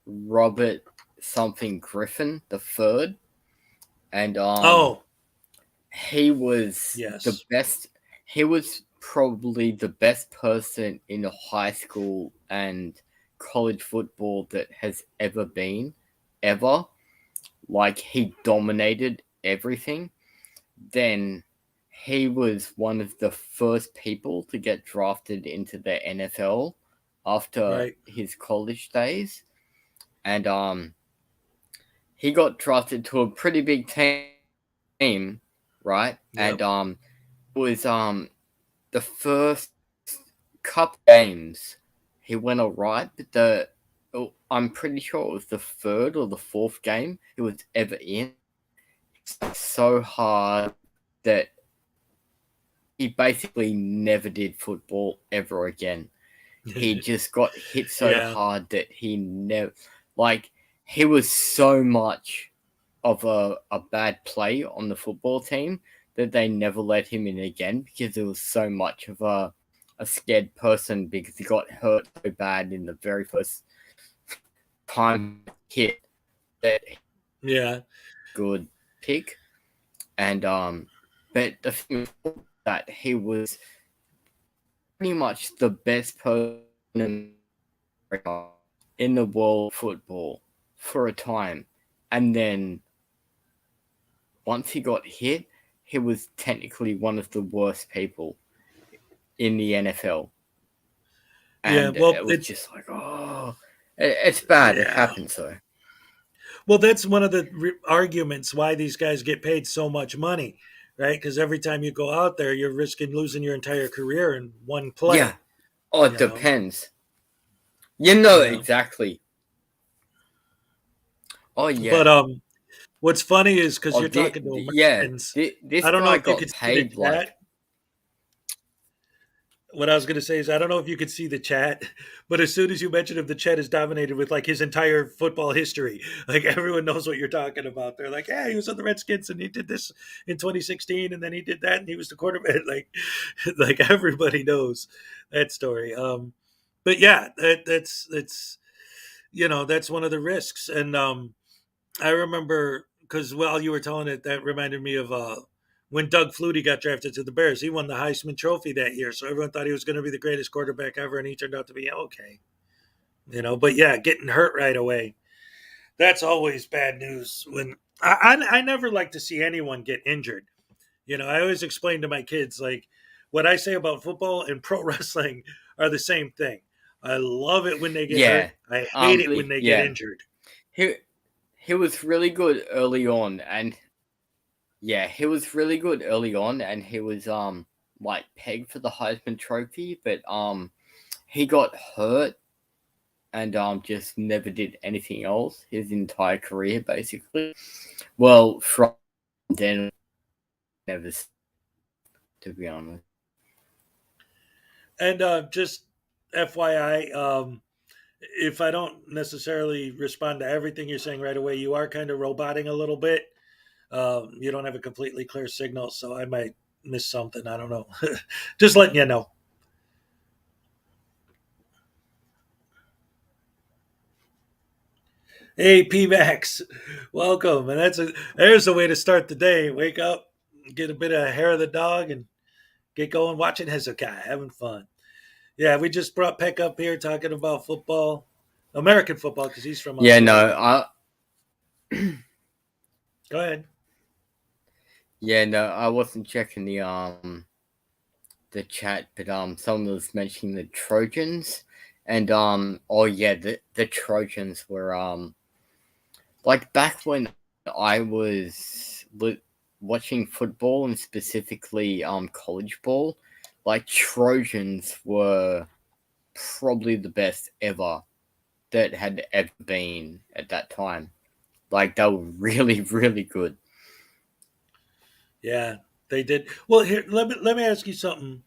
Robert something Griffin the third. And he was the best. He was probably the best person in high school and college football that has ever been, ever. Like, he dominated everything. Then he was one of the first people to get drafted into the NFL after his college days. And he got drafted to a pretty big team, right? Yep. And was the first cup games he went all right, but I'm pretty sure it was the third or the fourth game he was ever in. It's so hard that he basically never did football ever again. He just got hit so hard that he never, like, he was so much of a bad play on the football team that they never let him in again because it was so much of a scared person because he got hurt so bad in the very first time hit that good pick. And but the thing was that he was pretty much the best person in the world of football for a time. And then once he got hit, he was technically one of the worst people in the NFL. And it was just like, oh, it's bad. It happens, though. Well, that's one of the arguments why these guys get paid so much money, right? Because every time you go out there, you're risking losing your entire career in one play. Yeah. Oh, it depends. You know exactly. Oh, yeah. But what's funny is because you're talking to Americans. This I don't know guy if you got could paid see the chat. What I was going to say is I don't know if you could see the chat, but as soon as you mentioned him, the chat is dominated with like his entire football history. Like everyone knows what you're talking about. They're like, yeah, he was on the Redskins and he did this in 2016 and then he did that and he was the quarterback. Like everybody knows that story. But yeah, that's that's one of the risks. And I remember because while you were telling it, that reminded me of when Doug Flutie got drafted to the Bears. He won the Heisman Trophy that year, so everyone thought he was going to be the greatest quarterback ever, and he turned out to be okay. But yeah, getting hurt right away, that's always bad news. When I never like to see anyone get injured. I always explain to my kids, like, what I say about football and pro wrestling are the same thing. I love it when they get hurt. I hate it when they get injured. He was really good early on, and he was really good early on, and he was like pegged for the Heisman Trophy, but he got hurt and just never did anything else his entire career, basically. Well, from then, never, to be honest. And just FYI, if I don't necessarily respond to everything you're saying right away, you are kind of roboting a little bit. You don't have a completely clear signal, so I might miss something. I don't know. Just letting you know. Hey, P-Max, welcome. And there's a way to start the day. Wake up, get a bit of hair of the dog, and get going watching Hezokuai, having fun. Yeah, we just brought Peck up here talking about football, American football, because he's from Australia. Go ahead. Yeah, no, I wasn't checking the chat, but someone was mentioning the Trojans, and the Trojans were like back when I was watching football and specifically college ball, like Trojans were probably the best ever that had ever been at that time. Like they were really, really good. Yeah, they did. Well, here, let me ask you something.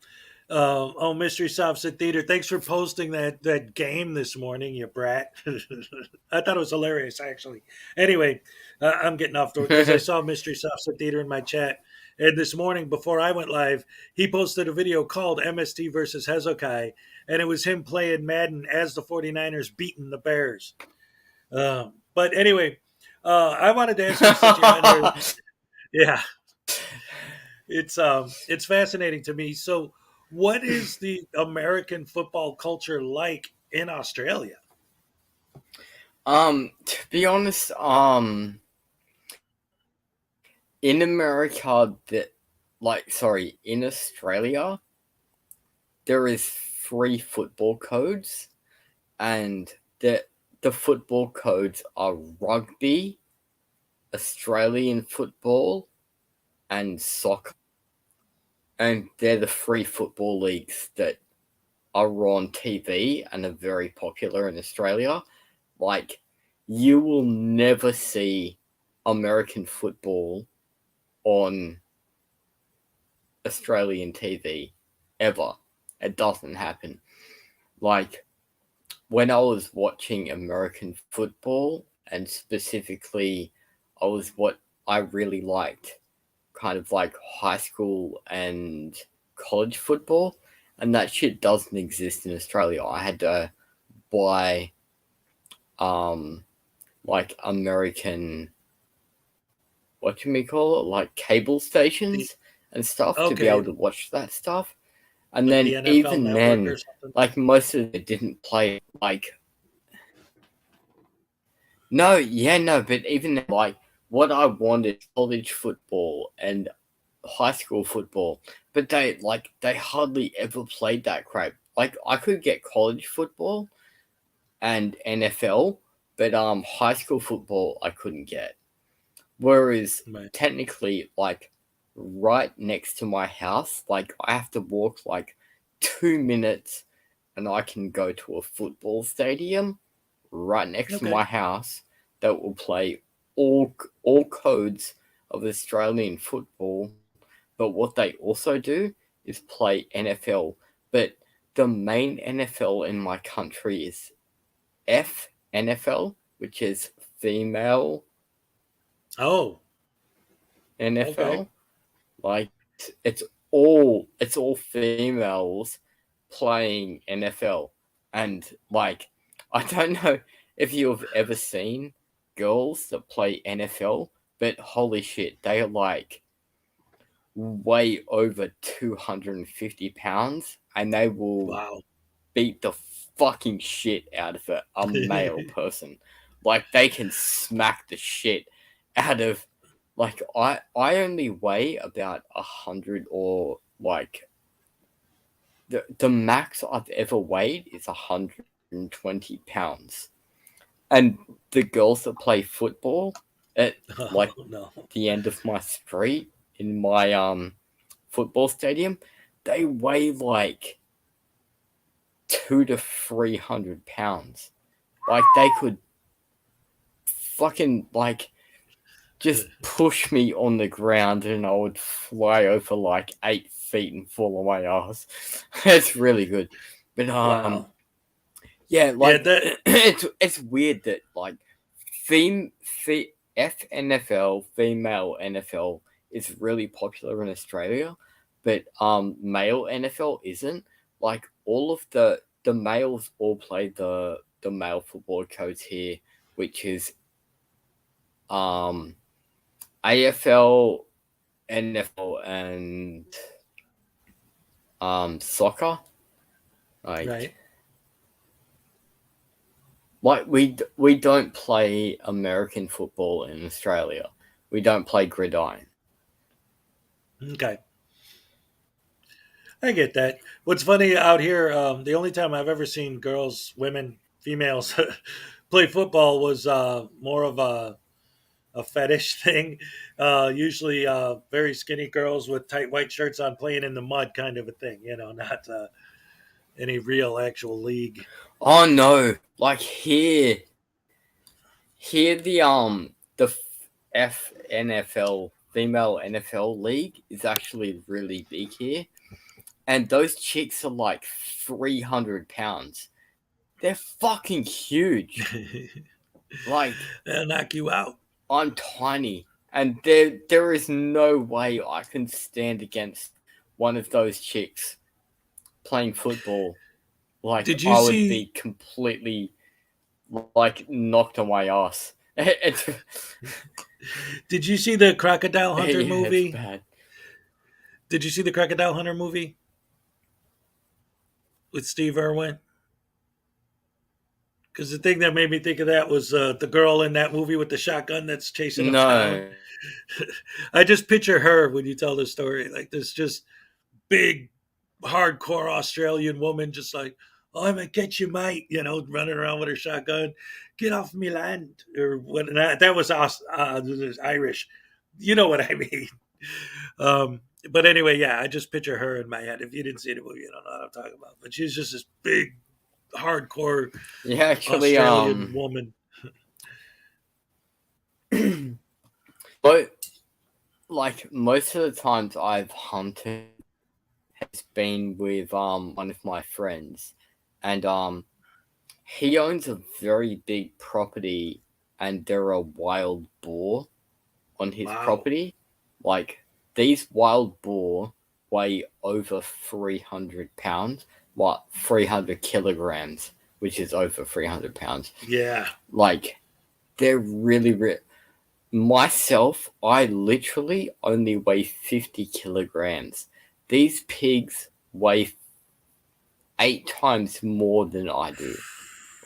Mystery Sops at Theater, thanks for posting that game this morning, you brat. I thought it was hilarious, actually. Anyway, I'm getting off because I saw Mystery Sops at Theater in my chat. And this morning, before I went live, he posted a video called MST versus Hezokuai, and it was him playing Madden as the 49ers beating the Bears. But anyway, I wanted to ask you, since you're on here, yeah. It's fascinating to me. So, what is the American football culture like in Australia? To be honest, in America, in Australia, there is 3 football codes, and the football codes are rugby, Australian football, and soccer. And they're the 3 football leagues that are on TV and are very popular in Australia. Like, you will never see American football on Australian TV ever. It doesn't happen. Like, when I was watching American football, and specifically, what I really liked, kind of like high school and college football, and that shit doesn't exist in Australia. I had to buy, like American, what can we call it, like cable stations and stuff to be able to watch that stuff. And Like then the NFL even Network then, or something? like most of it didn't play like. No, but even then, like what I wanted, college football and high school football, but they hardly ever played that crap. Like I could get college football and NFL, but high school football I couldn't get. Whereas technically, like right next to my house, like I have to walk like 2 minutes and I can go to a football stadium right next to my house that will play all codes of Australian football. But what they also do is play NFL. But the main NFL in my country is FNFL, which is female NFL. Okay. Like it's all females playing NFL. And like I don't know if you've ever seen girls that play NFL, but holy shit, they are like way over 250 pounds and they will beat the fucking shit out of a male person. Like they can smack the shit out of, like I only weigh about 100, or like the max I've ever weighed is 120 pounds. And the girls that play football at the end of my street in my football stadium, they weigh like 200 to 300 pounds. Like they could fucking like just push me on the ground and I would fly over like 8 feet and fall on my ass. It's really good. But it's weird that like FNFL, female NFL is really popular in Australia, but male NFL isn't. Like all of the males all play the male football codes here, which is AFL, NFL, and soccer. Like we don't play American football in Australia. We don't play gridiron. Okay. I get that. What's funny out here, the only time I've ever seen girls, women, females play football was more of a fetish thing. Usually very skinny girls with tight white shirts on playing in the mud kind of a thing, not any real actual league. Oh no. Like here the FNFL, female NFL league is actually really big here. And those chicks are like 300 pounds. They're fucking huge. Like they'll knock you out. I'm tiny, and there is no way I can stand against one of those chicks playing football. Like Did you I would see... be completely like knocked on my ass. Did you see the Crocodile Hunter movie? It's bad. Did you see the Crocodile Hunter movie with Steve Irwin? Because the thing that made me think of that was the girl in that movie with the shotgun that's chasing him down. I just picture her when you tell the story, like this just big, hardcore Australian woman, just like, "Oh, I'm gonna get you, mate," running around with her shotgun. "Get off me land," or what? That was Irish. You know what I mean? But anyway, yeah, I just picture her in my head. If you didn't see the movie, you don't know what I'm talking about. But she's just this big, hardcore Australian woman. But like most of the times I've hunted been with one of my friends, and he owns a very big property, and there are wild boar on his property. Like, these wild boar weigh over 300 pounds, 300 kilograms, which is over 300 pounds. Yeah. Like, they're really. Myself, I literally only weigh 50 kilograms. These pigs weigh 8 times more than I do,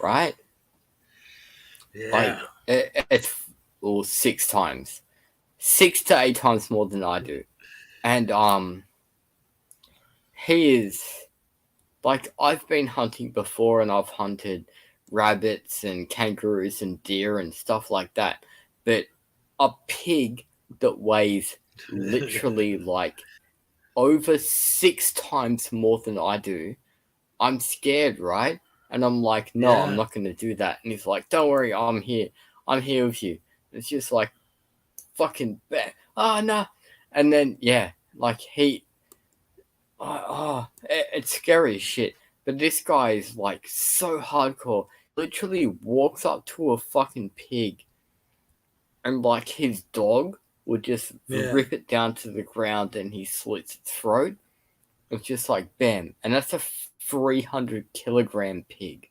right? Yeah. Like, it's 6 times. 6 to 8 times more than I do. And he is, like, I've been hunting before, and I've hunted rabbits and kangaroos and deer and stuff like that. But a pig that weighs literally like over 6 times more than I do, I'm scared, right? And I'm like, no, I'm not going to do that. And he's like, don't worry, I'm here with you. It's just like, fucking bad. Oh, no. And then, yeah, like it's scary as shit. But this guy is like so hardcore. Literally walks up to a fucking pig, and like his dog would just rip it down to the ground, and he slits its throat. It's just like bam, and that's a 300 kilogram pig.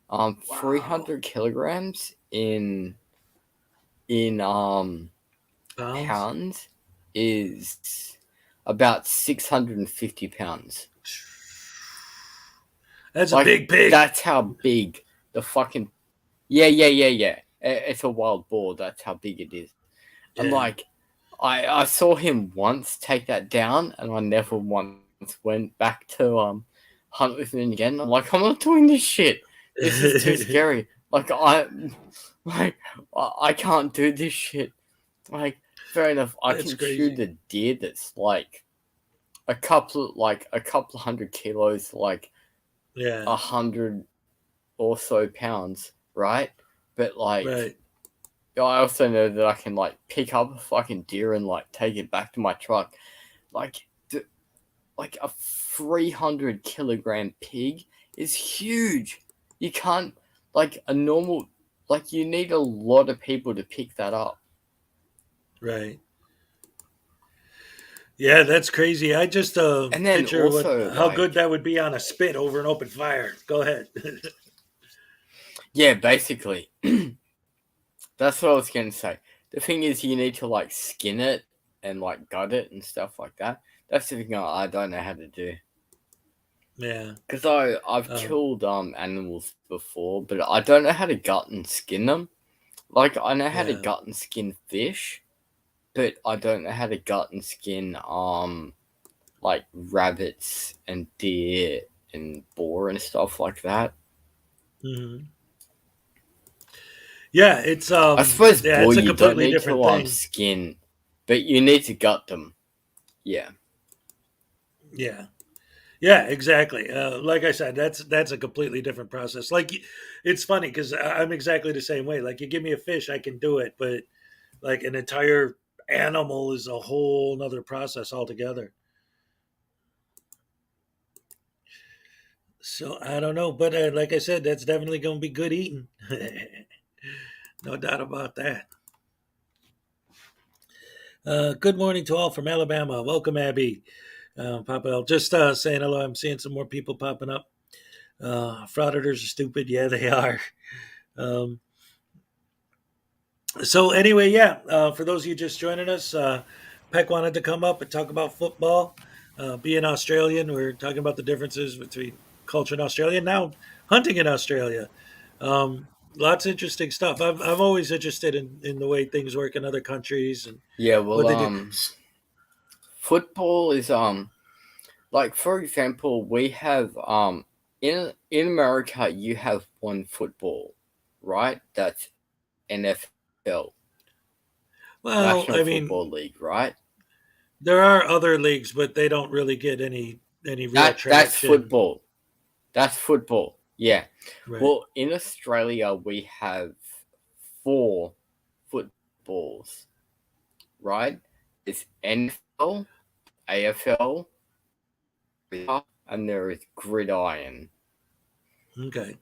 300 kilograms in pounds is about 650 pounds. That's a big pig. That's how big the fucking yeah. It's a wild boar. That's how big it is. And like, I saw him once take that down, and I never once went back to hunt with him again. I'm like, I'm not doing this shit. This is too scary. Like, I can't do this shit. Like, fair enough. I can shoot a deer that's like a couple of hundred kilos, like 100 or so pounds, right? But like, I also know that I can like pick up a fucking deer and like take it back to my truck. Like a 300 kilogram pig is huge. You can't, like, a normal, like, you need a lot of people to pick that up. Right. Yeah, that's crazy. I just and then picture also, how good that would be on a spit over an open fire. Go ahead. Yeah, basically. That's what I was going to say. The thing is, you need to like skin it and like gut it and stuff like that. That's the thing I don't know how to do. Yeah. Because I've killed animals before, but I don't know how to gut and skin them. Like, I know how to gut and skin fish, but I don't know how to gut and skin like rabbits and deer and boar and stuff like that. Mm-hmm. Yeah, it's I suppose boar it's a you don't completely need different to thing. skin, but you need to gut them. Yeah. Yeah, exactly. Like I said, that's a completely different process. Like, it's funny because I'm exactly the same way. Like, you give me a fish, I can do it, but like an entire animal is a whole nother process altogether. So I don't know, but like I said, that's definitely going to be good eating. No doubt about that. Good morning to all from Alabama. Welcome, Abby. Papa L. Just saying hello. I'm seeing some more people popping up. Frauditors are stupid. Yeah, they are. So anyway, for those of you just joining us, Peck wanted to come up and talk about football. Being Australian, we're talking about the differences between culture in Australia and now hunting in Australia. Lots of interesting stuff. I'm always interested in the way things work in other countries and what they do. Football is like, for example, we have in America you have one football, right? That's NFL. Well, National I mean, Football League, right? There are other leagues, but they don't really get any real traction. That's football. That's football. Yeah. Right. Well, in Australia we have 4 footballs, right? It's NFL, AFL, and there is gridiron. Okay.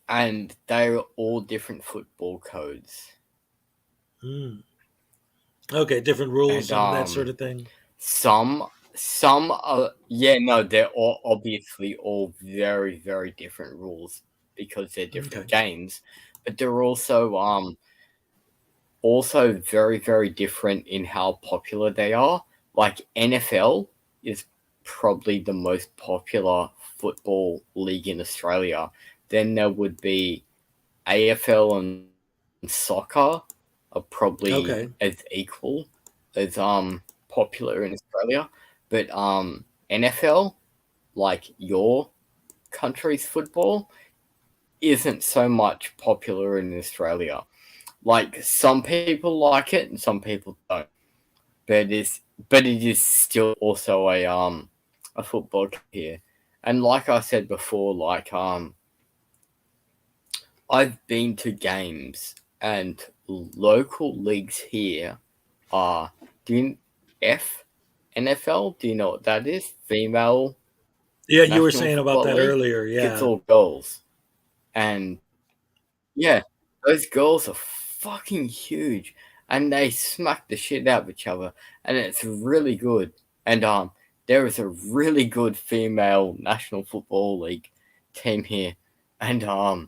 And they're all different football codes. Okay, different rules and that sort of thing. Some are they're all obviously all very, very different rules because they're different games, but they're also very, very different in how popular they are. Like NFL is probably the most popular football league in Australia. Then there would be AFL and soccer are probably as equal as popular in Australia, but NFL, like your country's football, isn't so much popular in Australia. Like some people like it and some people don't. But it is still also a football here. And like I said before, like I've been to games and local leagues here are NFL. Do you know what that is? Female. Yeah, you were saying about that earlier. Yeah, it's all girls, and yeah, those girls are fucking huge, and they smack the shit out of each other, and it's really good. And there is a really good female National Football League team here, and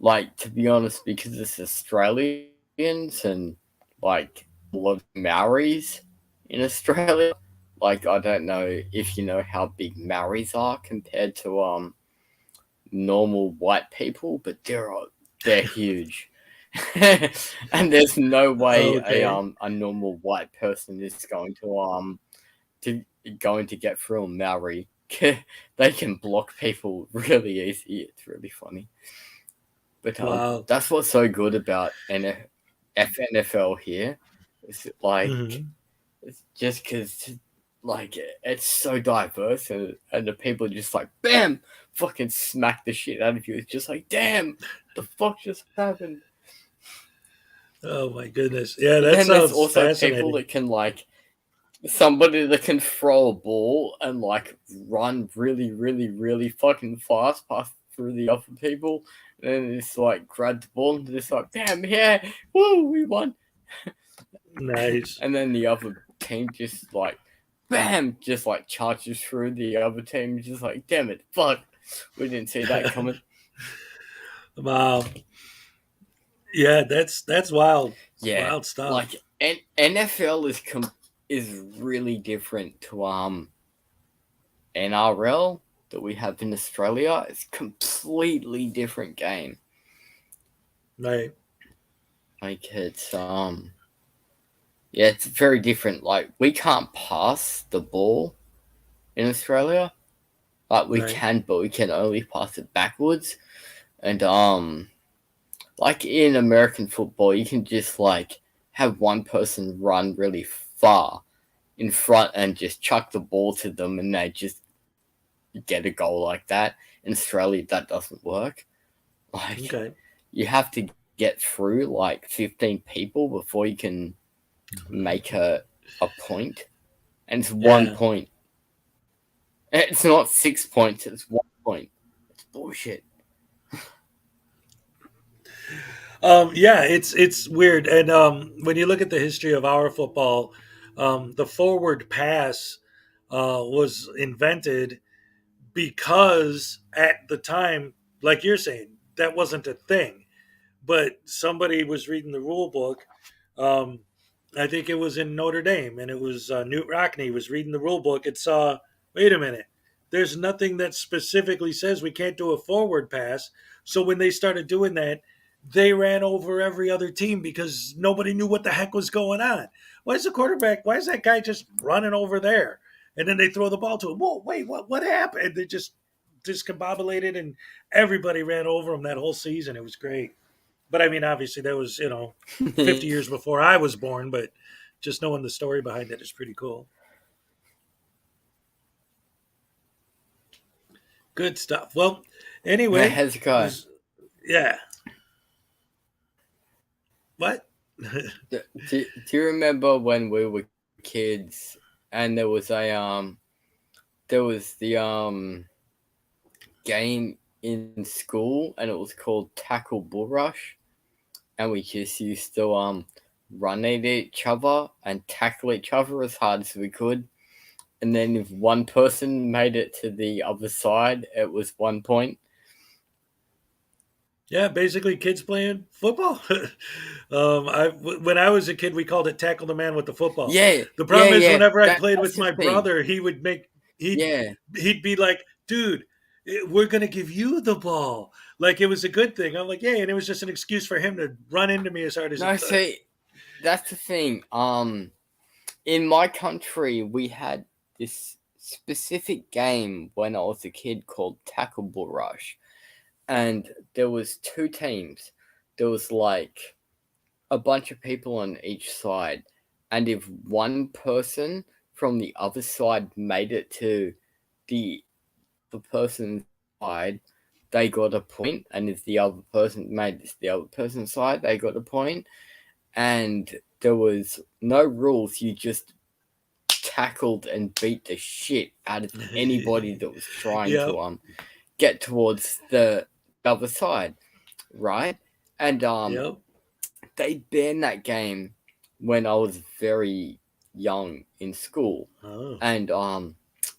like, to be honest, because it's Australians and like a lot of Maoris in Australia, like I don't know if you know how big Maoris are compared to normal white people, but they're huge. And there's no way a normal white person is going to get through a Maori. They can block people really easy. It's really funny. But that's what's so good about FNFL here. It's like it's just because like it's so diverse and the people just like bam fucking smack the shit out of you. It's just like damn, the fuck just happened. Oh my goodness! Yeah, that and sounds there's also fascinating. people that can like somebody that can throw a ball and like run really, really, really fucking fast past through the other people, and then it's like grab the ball and just like damn, yeah, woo, we won. Nice. And then the other team just like bam, just like charges through the other team, just like damn it, fuck, we didn't see that coming. Wow. Yeah, that's wild. Yeah, wild stuff. Like NFL is really different to NRL that we have in Australia. It's a completely different game. Right. Like it's it's very different. Like we can't pass the ball in Australia. Like we can, but we can only pass it backwards. And like in American football, you can just like have one person run really far in front and just chuck the ball to them and they just get a goal like that. In Australia, that doesn't work. Like you have to get through like 15 people before you can make a point. And it's 1 point. It's not 6 points, it's 1 point. It's bullshit. Yeah, it's weird. And when you look at the history of our football, the forward pass was invented because at the time, like you're saying, that wasn't a thing. But somebody was reading the rule book. I think it was in Notre Dame, and it was Newt Rockney was reading the rule book and saw, wait a minute, there's nothing that specifically says we can't do a forward pass. So when they started doing that, they ran over every other team because nobody knew what the heck was going on. Why is that guy just running over there? And then they throw the ball to him. Whoa, wait, what happened? They just discombobulated and everybody ran over him that whole season. It was great. But I mean, obviously that was, 50 years before I was born, but just knowing the story behind it is pretty cool. Good stuff. Well, anyway. Hezokuai. Yeah. What? do you remember when we were kids and there was a there was the game in school, and it was called Tackle Bull Rush, and we just used to run at each other and tackle each other as hard as we could. And then if one person made it to the other side, it was 1 point. Yeah, basically kids playing football. When I was a kid, we called it tackle the man with the football. Yeah. The problem is, yeah. whenever I That- played that's with the my thing. brother, he'd be like, "Dude, we're gonna give you the ball." Like it was a good thing. I'm like, "Yeah," and it was just an excuse for him to run into me as hard as he No, could. see, that's the thing. In my country, we had this specific game when I was a kid called Tackle Bull Rush, and there was 2 teams. There was like a bunch of people on each side, and if one person from the other side made it to the person's side, they got a point, and if the other person made it to the other person's side, they got a point. And there was no rules. You just tackled and beat the shit out of anybody that was trying Yep. to get towards the other side, right? And Yep. they banned that game when I was very young in school. Oh. And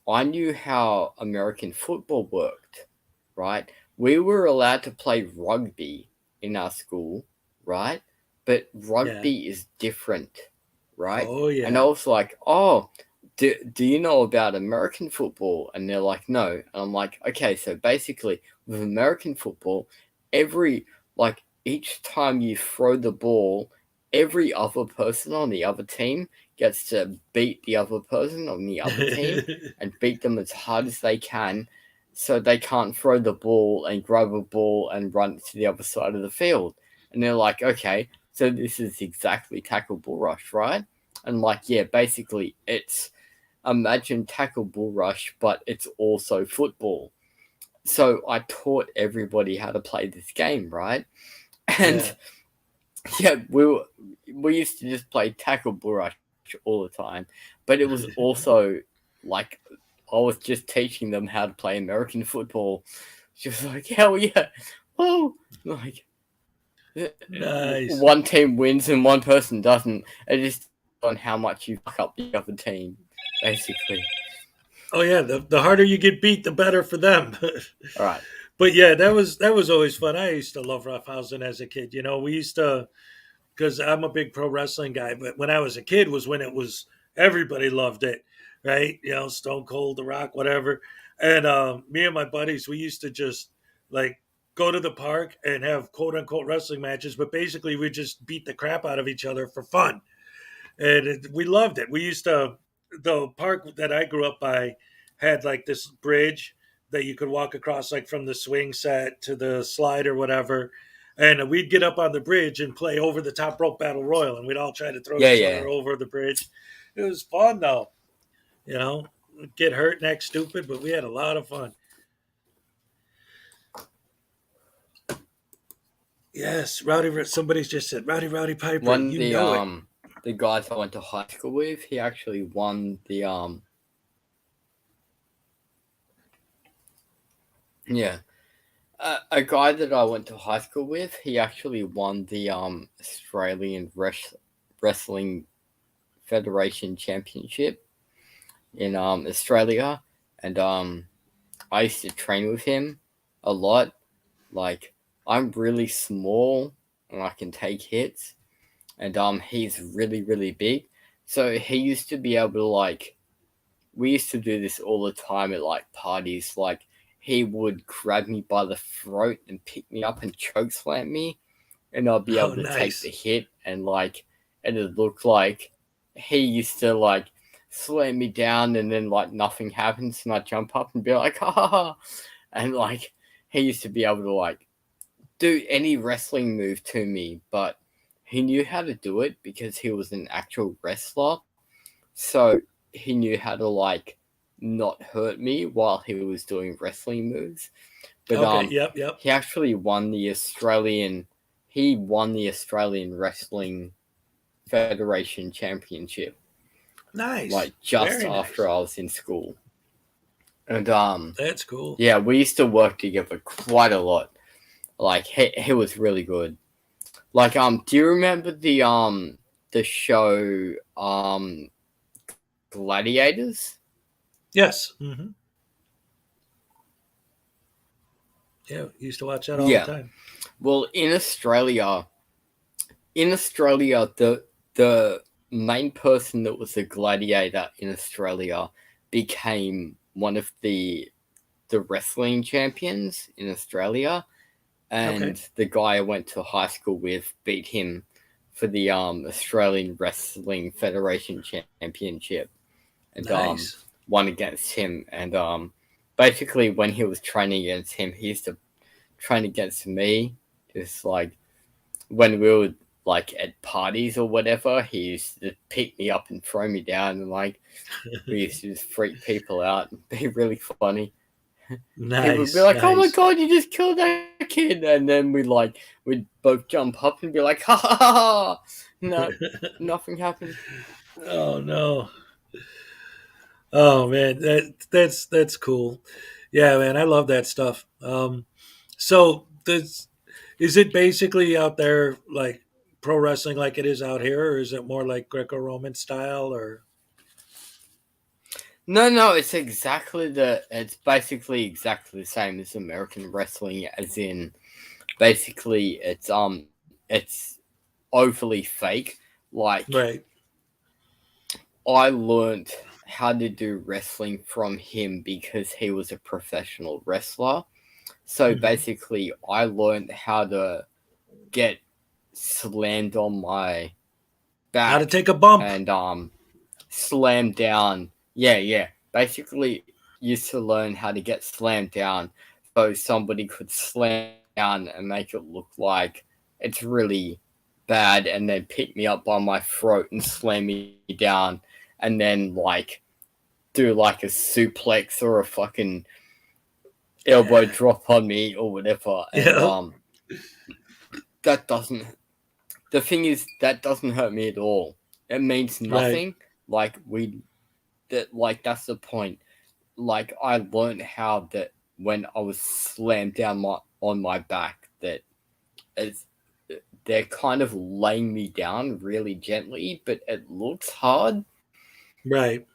I knew how American football worked, right? We were allowed to play rugby in our school, right? But rugby is different, right? Oh yeah. And I was like, "Oh, do you know about American football?" And they're like, "No." And I'm like, "Okay, so basically with American football, each time you throw the ball, every other person on the other team gets to beat the other person on the other team and beat them as hard as they can, so they can't throw the ball and grab a ball and run to the other side of the field." And they're like, "Okay, so this is exactly Tackle Bull Rush, right?" And like, yeah, basically it's imagine Tackle Bull Rush, but it's also football. So I taught everybody how to play this game, right? And yeah, we used to just play Tackle Bull Rush all the time, but it was also like I was just teaching them how to play American football. Just like, hell yeah, whoa, like. Nice. One team wins and one person doesn't. It just on how much you fuck up the other team, basically. Oh yeah, the harder you get beat, the better for them. All right. But yeah, that was always fun. I used to love roughhousing as a kid. You know, we used to, because I'm a big pro wrestling guy. But when I was a kid, was when it was everybody loved it, right? You know, Stone Cold, The Rock, whatever. And me and my buddies, we used to just like go to the park and have quote unquote wrestling matches, but basically we just beat the crap out of each other for fun, and we loved it. We used to, the park that I grew up by had like this bridge that you could walk across, like from the swing set to the slide or whatever. And we'd get up on the bridge and play over the top rope battle royal, and we'd all try to throw each other over the bridge. It was fun though, you know. We'd get hurt and act stupid, but we had a lot of fun. Yes, Rowdy. Somebody's just said Rowdy Piper. One you know it. The guys I went to high school with, he actually won the a guy that I went to high school with, he actually won the Australian Wrestling Federation Championship in Australia, and I used to train with him a lot. Like, I'm really small and I can take hits, and he's really, really big. So he used to be able to, like, we used to do this all the time at like parties. Like, he would grab me by the throat and pick me up and choke slam me, and I'd be able to take the hit, and like it'd look like he used to like slam me down, and then like nothing happens, and I jump up and be like, ha, and like he used to be able to like do any wrestling move to me, but he knew how to do it because he was an actual wrestler. So he knew how to like not hurt me while he was doing wrestling moves. But yep. He actually won the Australian Wrestling Federation Championship. Nice. Like just Very after nice. I was in school. And that's cool. Yeah, we used to work together quite a lot. Like he was really good. Like do you remember the show Gladiators? Yes. Mm-hmm. Yeah, used to watch that all the time. Well, in Australia, the main person that was a gladiator in Australia became one of the wrestling champions in Australia, and the guy I went to high school with beat him for the Australian Wrestling Federation Championship, and Nice. won against him. And basically, when he was training against him, he used to train against me. Just like when we were like at parties or whatever, he used to pick me up and throw me down, and like we used to just freak people out and be really funny. Nice. People would be like, "Oh my nice. god, you just killed that kid!" And then we'd both jump up and be like, "Ha ha ha ha!" No, nothing happened. Oh no. Oh man, that's cool. Yeah, man, I love that stuff. So is it basically out there like pro wrestling like it is out here, or is it more like Greco-Roman style, or? No, it's basically exactly the same as American wrestling, as in basically it's overly fake. Like Right. I learned how to do wrestling from him because he was a professional wrestler. So basically I learned how to get slammed on my back. How to take a bump. And slam down. Yeah. Basically used to learn how to get slammed down so somebody could slam down and make it look like it's really bad, and then pick me up by my throat and slam me down, and then like do like a suplex or a fucking elbow drop on me or whatever. And that doesn't the thing is that doesn't hurt me at all. It means nothing. Like that's the point. Like I learned how that when I was slammed down on my back, that they're kind of laying me down really gently, but it looks hard. Right.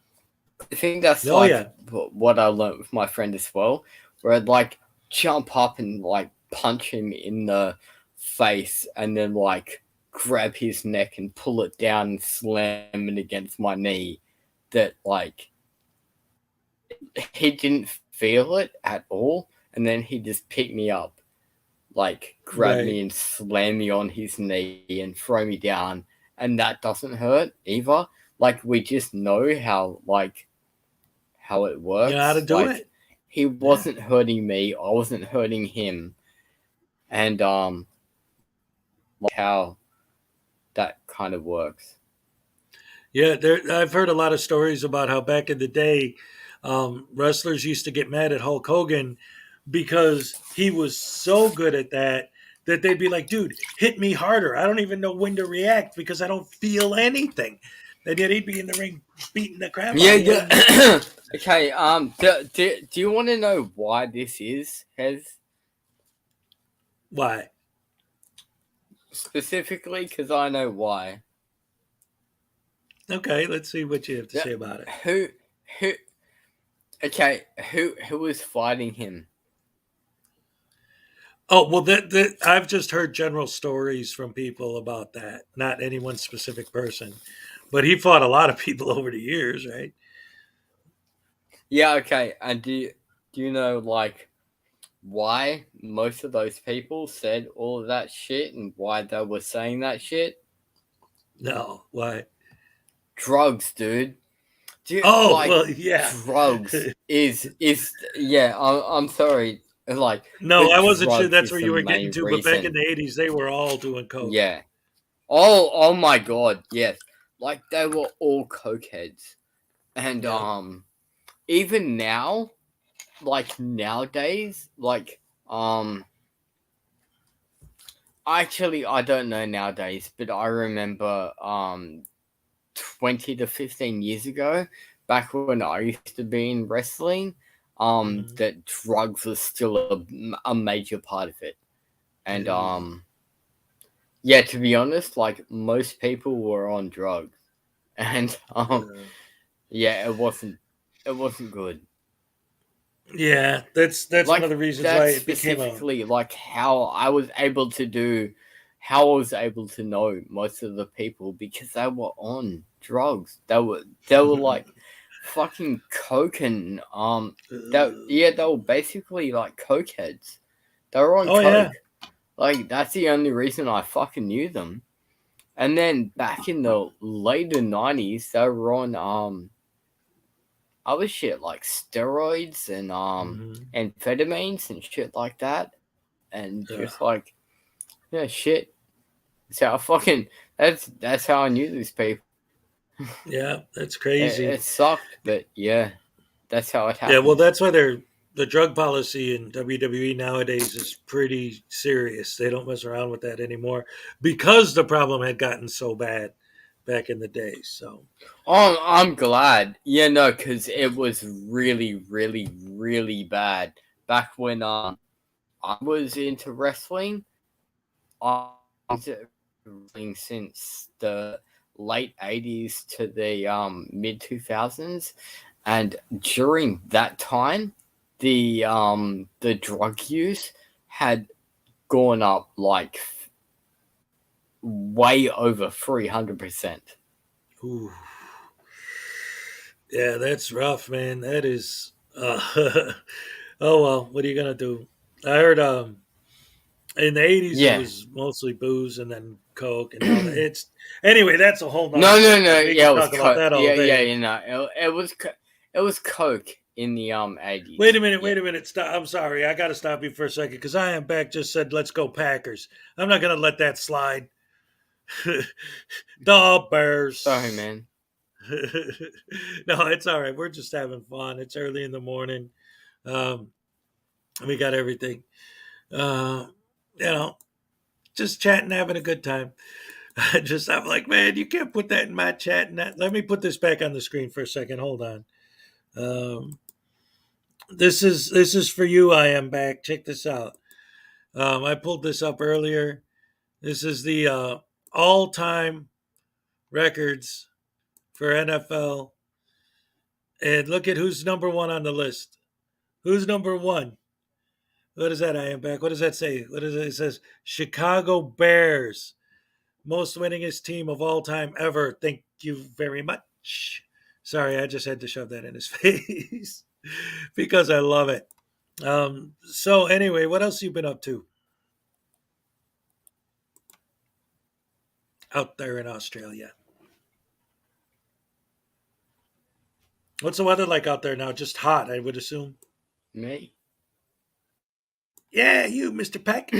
I think that's what I learned with my friend as well, where I'd like jump up and like punch him in the face, and then like grab his neck and pull it down and slam it against my knee. That like he didn't feel it at all, and then he just picked me up, like grab me and slam me on his knee and throw me down, and that doesn't hurt either. Like we just know how it works. You know how to do it. He wasn't hurting me, I wasn't hurting him, and how that kind of works. Yeah, I've heard a lot of stories about how back in the day, wrestlers used to get mad at Hulk Hogan because he was so good at that they'd be like, "Dude, hit me harder. I don't even know when to react because I don't feel anything." And yet he'd be in the ring beating the crap out of you. Okay. Do you want to know why this is, Hez? Why? Specifically, because I know why. Okay, let's see what you have to say about it. Who was fighting him? Oh, well, I've just heard general stories from people about that, not any one specific person. But he fought a lot of people over the years, right? Yeah, okay. And do you know, like, why most of those people said all of that shit and why they were saying that shit? No, why? Drugs, dude. Well, yeah. Drugs is yeah. I'm sorry. Like, no, I wasn't sure that's where you were getting to. But back in the 80s, they were all doing coke. Yeah. Oh my god, yes. Like they were all cokeheads, and even now, like nowadays, like actually I don't know nowadays, but I remember 20 to 15 years ago, back when I used to be in wrestling, that drugs was still a major part of it. And yeah, to be honest, like most people were on drugs. And yeah, it wasn't good. Yeah, that's like, one of the reasons why it became specifically like how I was able to know most of the people because they were on drugs. They were like fucking coke and they were basically like cokeheads. They were on coke. Yeah. Like that's the only reason I fucking knew them. And then back in the later 90s, they were on other shit like steroids and amphetamines and shit like that, and just like shit. So that's how I knew these people. Yeah, that's crazy. It sucked, but yeah, that's how it happened. Yeah, well, that's why the drug policy in WWE nowadays is pretty serious. They don't mess around with that anymore because the problem had gotten so bad back in the day. So, I'm glad. Yeah, no, because it was really, really, really bad back when I was into wrestling. I was into wrestling since the late 80s to the mid 2000s, and during that time, the drug use had gone up like way over 300%. Ooh. Yeah, that's rough, man. That is. Oh well, what are you gonna do? I heard in the 80s it was mostly booze and then coke and all that. It's anyway. That's a whole nother. No. We Yeah, can talk about that all day. You know, it was coke in the 80s. Wait a minute. Stop. I'm sorry. I got to stop you for a second because I am back. Just said, "Let's go Packers." I'm not gonna let that slide. The Bears. Sorry, man. No, it's all right. We're just having fun. It's early in the morning. We got everything. Just chatting, having a good time. I'm like, man, you can't put that in my chat. Let me put this back on the screen for a second. Hold on. This is for you. I am back. Check this out. I pulled this up earlier. This is the all-time records for NFL. And look at who's number one on the list. Who's number one? What is that? I am back. What does that say? What is it? It says Chicago Bears, most winningest team of all time ever. Thank you very much. Sorry, I just had to shove that in his face because I love it. So anyway, what else you been up to out there in Australia? What's the weather like out there now? Just hot, I would assume. Me? Yeah, you, Mr. Peck.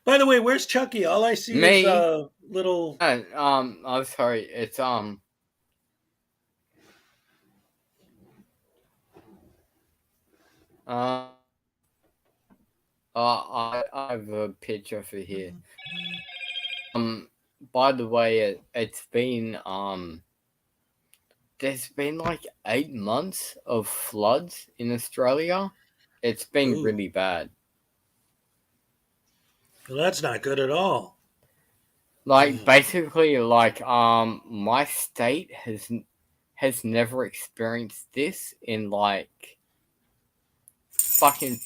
By the way, where's Chucky? All I see is a little. I'm sorry. It's I have a picture for here. By the way, it's been there's been like 8 months of floods in Australia. It's been really bad. Well, that's not good at all. Like basically, like my state has never experienced this in like fucking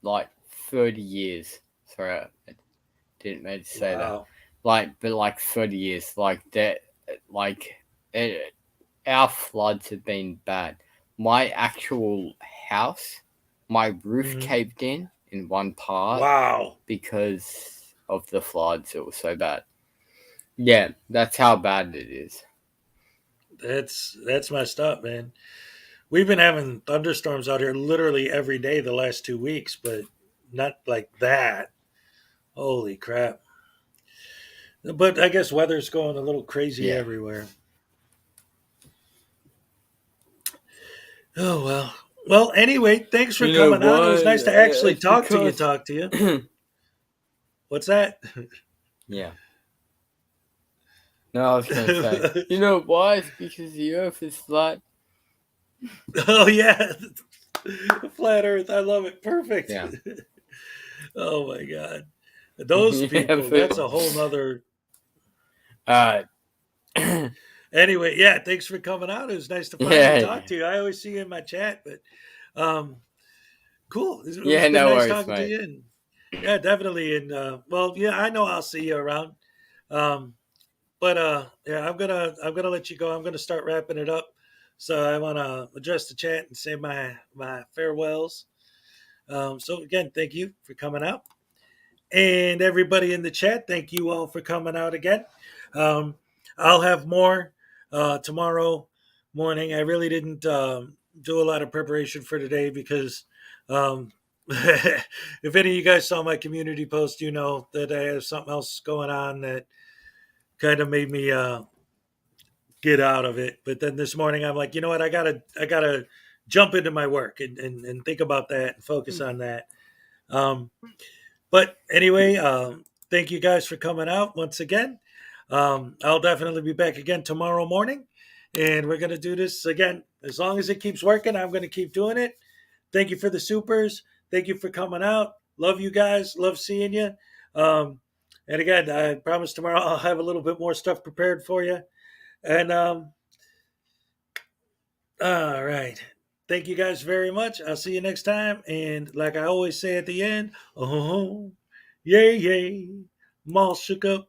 like 30 years. Sorry, I didn't mean to say that. Like 30 years. Like that. Like our floods have been bad. My actual house, my roof caved in one part. Wow. Because of the floods. It was so bad. Yeah, that's how bad it is. That's messed up, man. We've been having thunderstorms out here literally every day the last 2 weeks, but not like that. Holy crap. But I guess weather's going a little crazy everywhere. Oh, well. Well, anyway, thanks for coming on. It was nice to actually talk to you. What's that? Yeah. No, I was going to say, you know why? It's because the earth is flat. Oh yeah, flat Earth. I love it. Perfect. Yeah. Oh my God, those Yeah, people. but- That's a whole nother. Anyway, yeah. Thanks for coming out. It was nice to finally talk to you. I always see you in my chat, but cool. It's Yeah, been no nice worries, talking to mate. you. And yeah, definitely. And well, yeah, I know I'll see you around. But yeah, I'm gonna let you go. I'm gonna start wrapping it up. So I want to address the chat and say my farewells. So again, thank you for coming out, and everybody in the chat. Thank you all for coming out again. I'll have more tomorrow morning. I really didn't do a lot of preparation for today because if any of you guys saw my community post, you know that I have something else going on that kind of made me get out of it. But then this morning I'm like, you know what, I gotta jump into my work and think about that and focus on that. But anyway, thank you guys for coming out once again. I'll definitely be back again tomorrow morning, and we're gonna do this again. As long as it keeps working, I'm gonna keep doing it. Thank you for the supers. Thank you for coming out. Love you guys. Love seeing you. And again, I promise tomorrow I'll have a little bit more stuff prepared for you. And all right. Thank you guys very much. I'll see you next time. And like I always say at the end, oh, yay, yay, mall shook up.